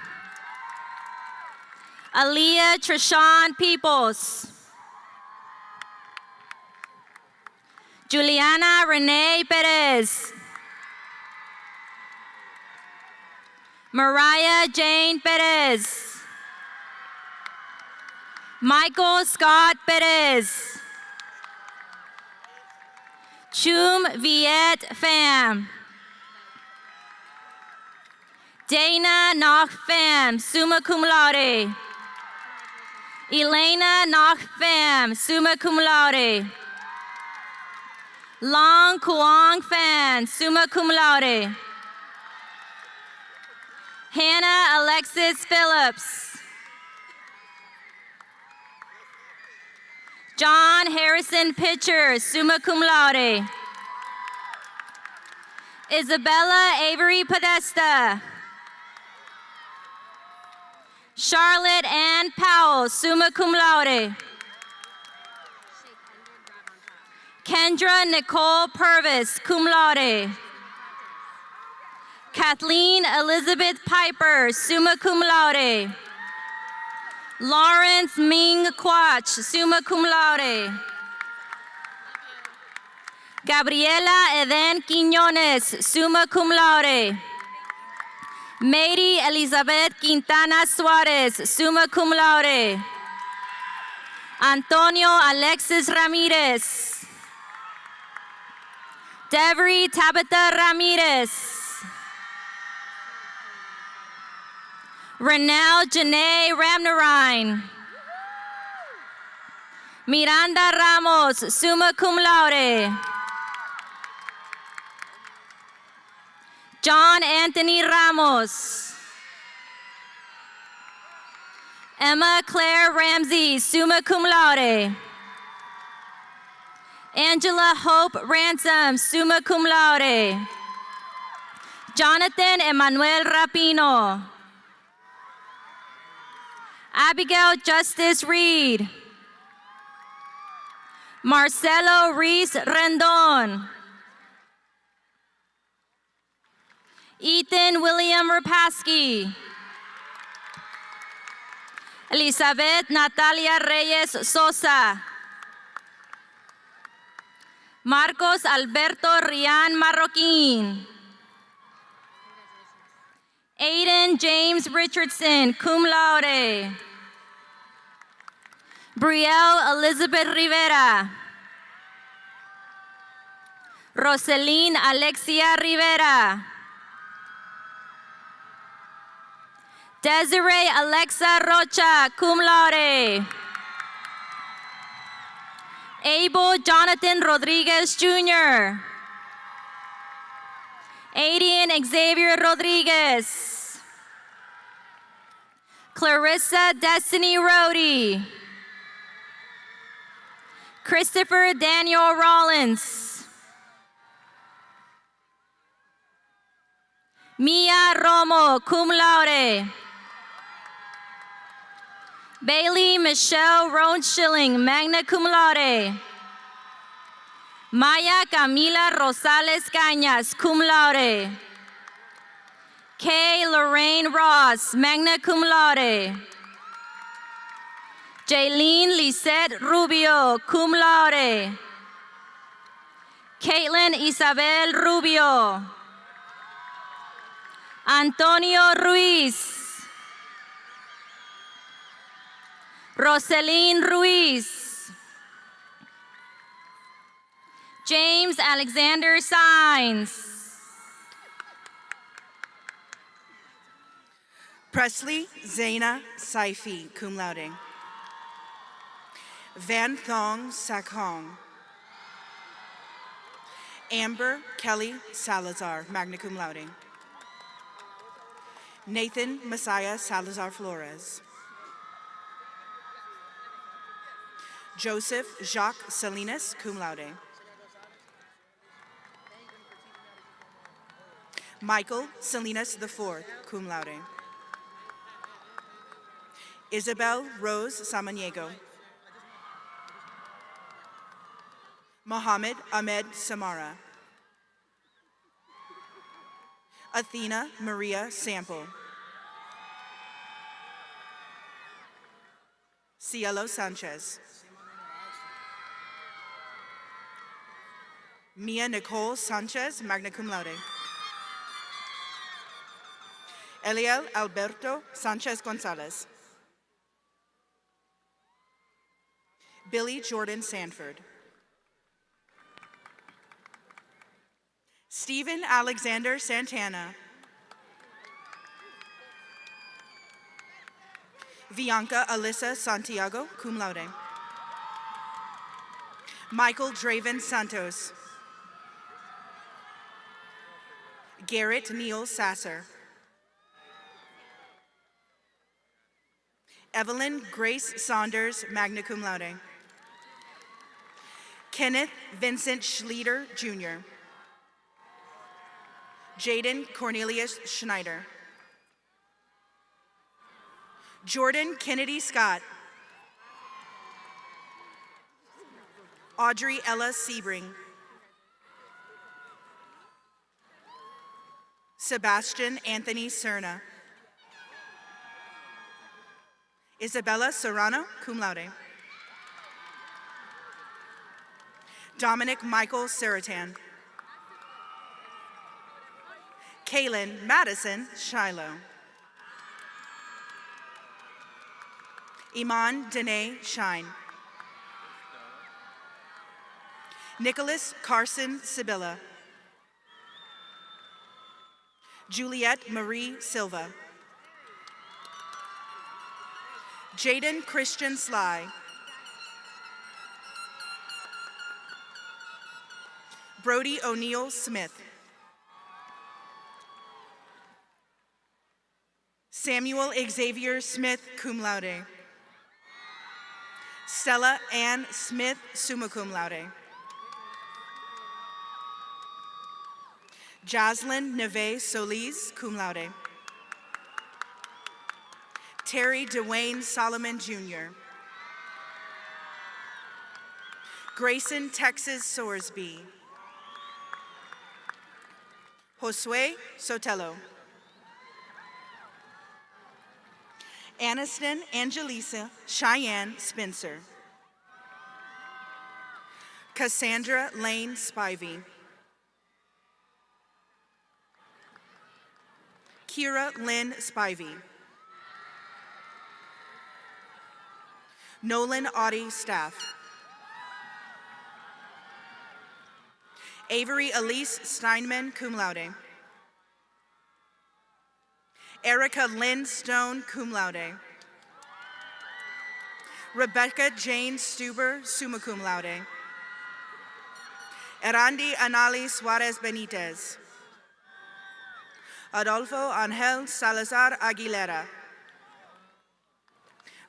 Aaliyah Trishawn Peoples. Juliana Renee Perez. Mariah Jane Perez. Michael Scott Perez. Chum Viet Pham. Dana Noch Pham, summa cum laude. Elena Noch Pham, summa cum laude. Long Kuang Phan, summa cum laude. Hannah Alexis Phillips. John Harrison Pitcher, summa cum laude. Isabella Avery Podesta. Charlotte Ann Powell, summa cum laude. Kendra Nicole Purvis, cum laude. Kathleen Elizabeth Piper, summa cum laude. Lawrence Ming Quach, summa cum laude. Gabriela Eden Quiñones, summa cum laude. Mary Elizabeth Quintana Suarez, summa cum laude. Antonio Alexis Ramirez. Devery Tabitha Ramirez. Renelle Janae Ramnarine. Miranda Ramos, summa cum laude. John Anthony Ramos. Emma Claire Ramsey, summa cum laude. Angela Hope Ransom, summa cum laude. Jonathan Emmanuel Rapino. Abigail Justice Reed. Marcelo Reese Rendon. Ethan William Rapaski. Elizabeth Natalia Reyes Sosa. Marcos Alberto Rian Marroquin. Aiden James Richardson, cum laude. Brielle Elizabeth Rivera. Roseline Alexia Rivera. Desiree Alexa Rocha, cum laude. Abel Jonathan Rodriguez Jr. Adian Xavier Rodriguez. Clarissa Destiny Rhodey. Christopher Daniel Rollins. Mia Romo, cum laude. Bailey Michelle Roan Schilling, magna cum laude. Maya Camila Rosales Cañas, cum laude. Kay Lorraine Ross, magna cum laude. Jaylene Lisette Rubio, cum laude. Caitlin Isabel Rubio. Antonio Ruiz. Roseline Ruiz. James Alexander Sines. Presley Zaina Saifi, cum laude. Van Thong Sakhong. Amber Kelly Salazar, magna cum laude. Nathan Messiah Salazar Flores. Joseph Jacques Salinas, cum laude. Michael Salinas IV, cum laude. Isabel Rose Samaniego. Mohammed Ahmed Samara. Athena Maria Sample. Cielo Sanchez. Mia Nicole Sanchez, magna cum laude. Eliel Alberto Sanchez Gonzalez. Billy Jordan Sanford. Stephen Alexander Santana. Bianca Alyssa Santiago, cum laude. Michael Draven Santos. Garrett Neal Sasser. Evelyn Grace Saunders, magna cum laude. Kenneth Vincent Schlieder, Jr. Jaden Cornelius Schneider. Jordan Kennedy Scott. Audrey Ella Sebring. Sebastian Anthony Cerna. Isabella Serrano, cum laude. Dominic Michael Seratan. Kaylin Madison Shiloh. Iman Danae Shine. Nicholas Carson Sibylla. Juliette Marie Silva. Jaden Christian Sly. Brody O'Neill Smith. Samuel Xavier Smith, cum laude. Stella Ann Smith, summa cum laude. Jocelyn Neve Solis, cum laude. Terry Dwayne Solomon Jr. Grayson Texas Sorsby. Josue Sotelo. Aniston Angelisa Cheyenne Spencer. Cassandra Lane Spivey. Kira Lynn Spivey. Nolan Audie Staff. Avery Elise Steinman, cum laude. Erica Lynn Stone, cum laude. Rebecca Jane Stuber, summa cum laude. Erandi Anali Suarez Benitez. Adolfo Angel Salazar Aguilera.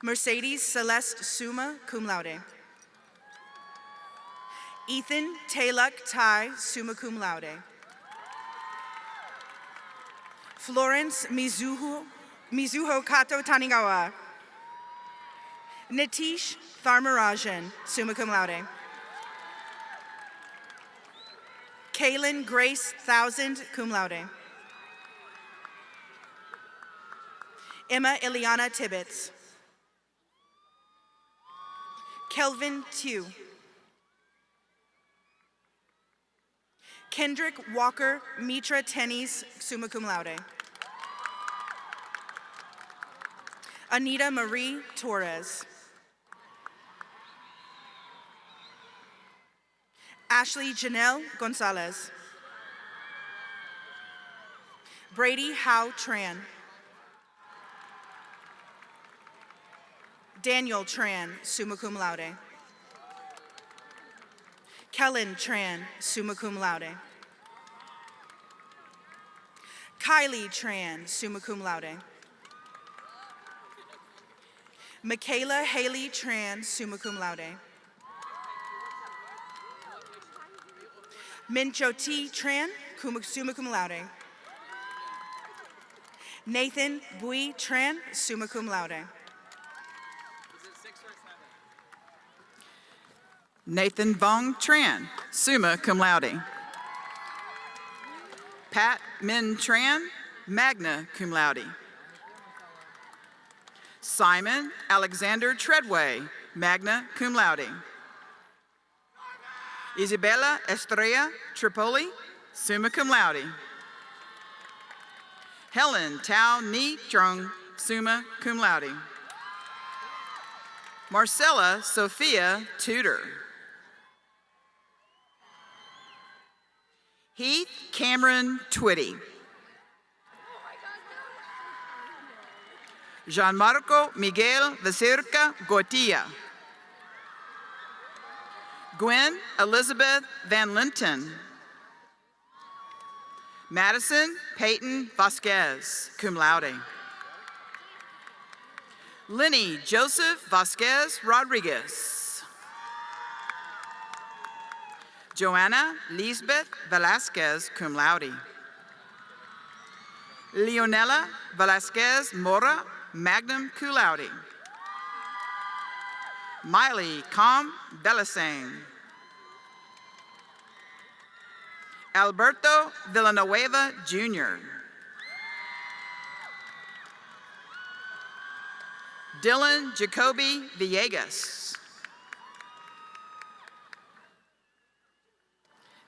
Mercedes Celeste Summa, cum laude. Ethan Tayluk Tai, summa cum laude. Florence Mizuho Kato Tanigawa. Nitish Tharmarajan, summa cum laude. Kaylin Grace Thousand, cum laude. Emma Ileana Tibbetts. Kelvin Tew. Kendrick Walker Mitra Tennies, summa cum laude. Anita Marie Torres. Ashley Janelle Gonzalez. Brady Howe Tran. Daniel Tran, summa cum laude. Kellen Tran, summa cum laude. Kylie Tran, summa cum laude. Michaela Haley Tran, summa cum laude. Mincho T. Tran, summa cum laude. Nathan Bui Tran, summa cum laude. Nathan Vong Tran, summa cum laude. Pat Min Tran, magna cum laude. Simon Alexander Treadway, magna cum laude. Isabella Estrella Tripoli, summa cum laude. Helen Tao Ni Trung, summa cum laude. Marcella Sophia Tudor. Heath Cameron Twitty. Gianmarco Miguel Becerca Gotia. Gwen Elizabeth Van Linton. Madison Peyton Vasquez, cum laude. Lenny Joseph Vasquez Rodriguez. Joanna Lisbeth Velasquez, cum laude. Leonela Velasquez Mora, magna cum laude. Miley Com Belasang. Alberto Villanueva Jr. Dylan Jacoby Villegas.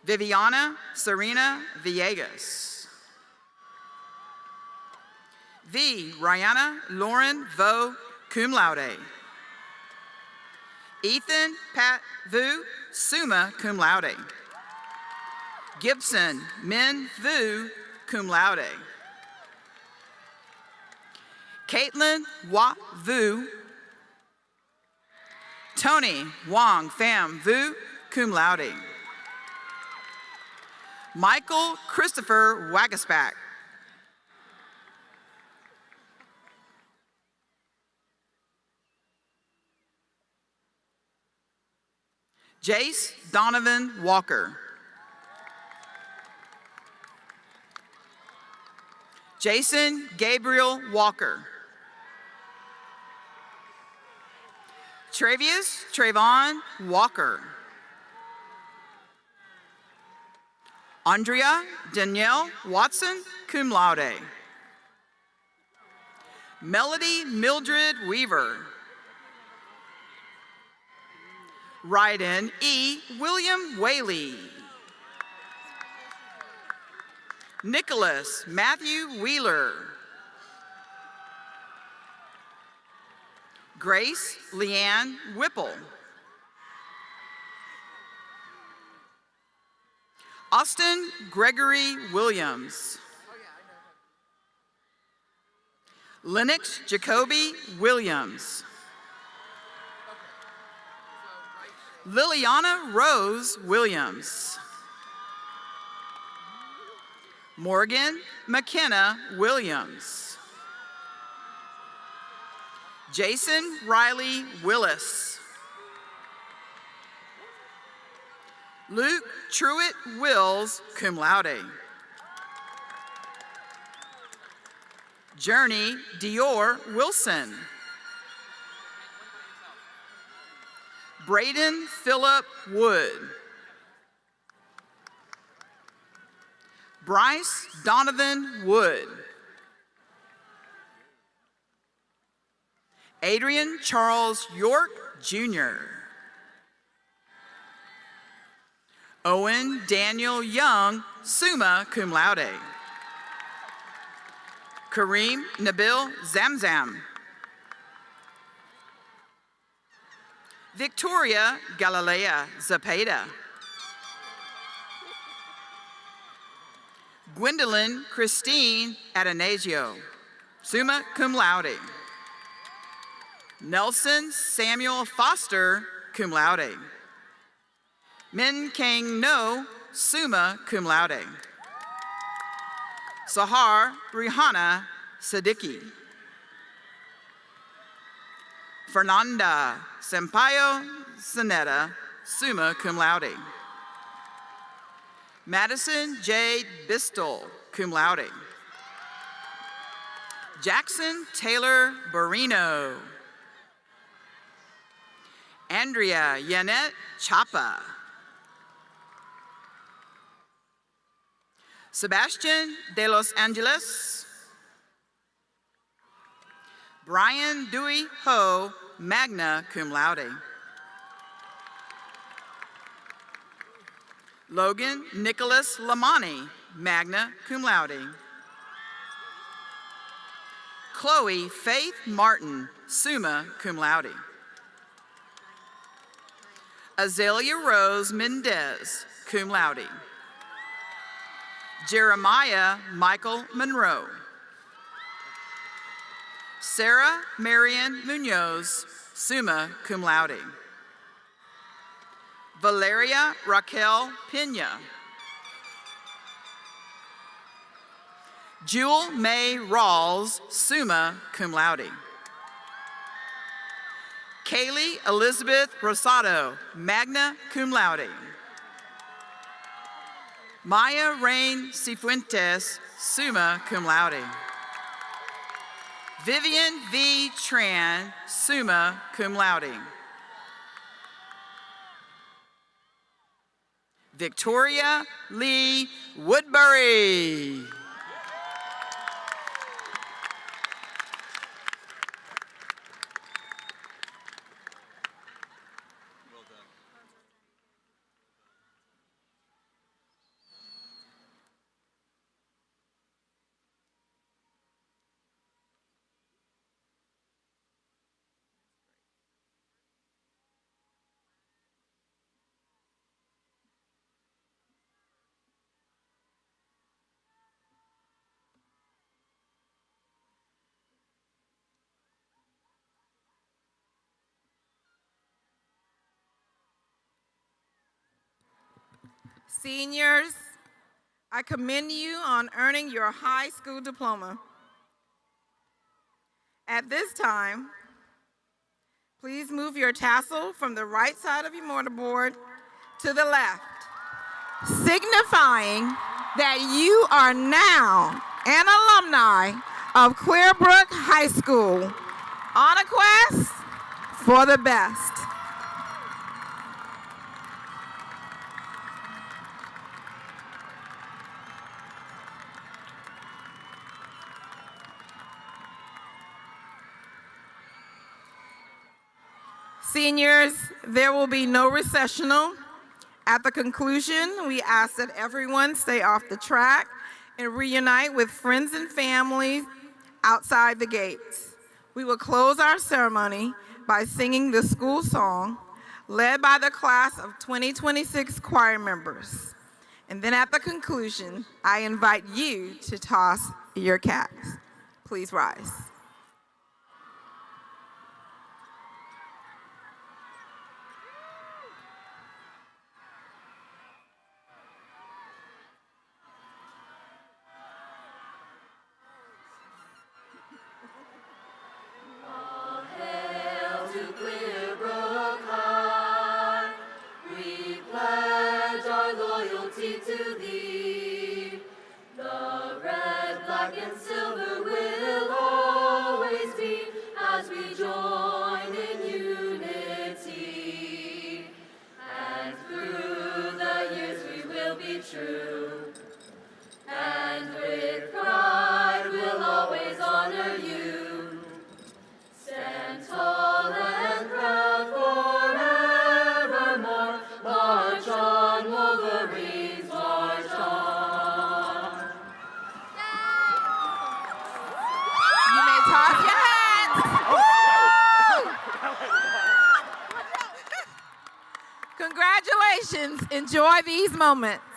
Viviana Serena Villegas. V. Rihanna Lauren Vo, cum laude. Ethan Pat Vu, summa cum laude. Gibson Min Vu, cum laude. Caitlin Wa Vu. Tony Wong Pham Vu, cum laude. Michael Christopher Wagasback. Jace Donovan Walker. Jason Gabriel Walker. Travius Trayvon Walker. Andrea Danielle Watson, cum laude. Melody Mildred Weaver. Ryden E. William Whaley. Nicholas Matthew Wheeler. Grace Leanne Whipple. Austin Gregory Williams. Lennox Jacoby Williams. Liliana Rose Williams. Morgan McKenna Williams. Jason Riley Willis. Luke Truitt Wills, cum laude. Journey Dior Wilson. Braden Phillip Wood. Bryce Donovan Wood. Adrian Charles York, Jr. Owen Daniel Young, summa cum laude. Kareem Nabil Zamzam. Victoria Galilea Zapata. Gwendolyn Christine Atanasio, summa cum laude. Nelson Samuel Foster, cum laude. Min Kang No, summa cum laude. Sahar Rihanna Siddiqui. Fernanda Sampaio Sanetta, summa cum laude. Madison Jade Bistel, cum laude. Jackson Taylor Barino. Andrea Yanette Chapa. Sebastian de los Angeles. Brian Dewey Ho, magna cum laude. Logan Nicholas Lamani, magna cum laude. Chloe Faith Martin, summa cum laude. Azalea Rose Mendez, cum laude. Jeremiah Michael Monroe. Sarah Marian Munoz, summa cum laude. Valeria Raquel Pena. Jewel May Rawls, summa cum laude. Kaylee Elizabeth Rosado, magna cum laude. Maya Rain Cifuentes, summa cum laude. Vivian V. Tran, summa cum laude. Victoria Lee Woodbury. Seniors, I commend you on earning your high school diploma. At this time, please move your tassel from the right side of your mortarboard to the left, signifying that you are now an alumni of Clearbrook High School on a quest for the best. Seniors, there will be no recessional. At the conclusion, we ask that everyone stay off the track and reunite with friends and family outside the gates. We will close our ceremony by singing the school song led by the class of 2026 choir members. And then at the conclusion, I invite you to toss your caps. Please rise. Hail to clear Brook High, we pledge our loyalty to thee. The red, black, and silver will always be as we join in unity. And through the years we will be true, and with pride we'll always honor you. Stand tall and proud forevermore. March on, Wolverines, march on. You may toss your hats. Congratulations. Enjoy these moments.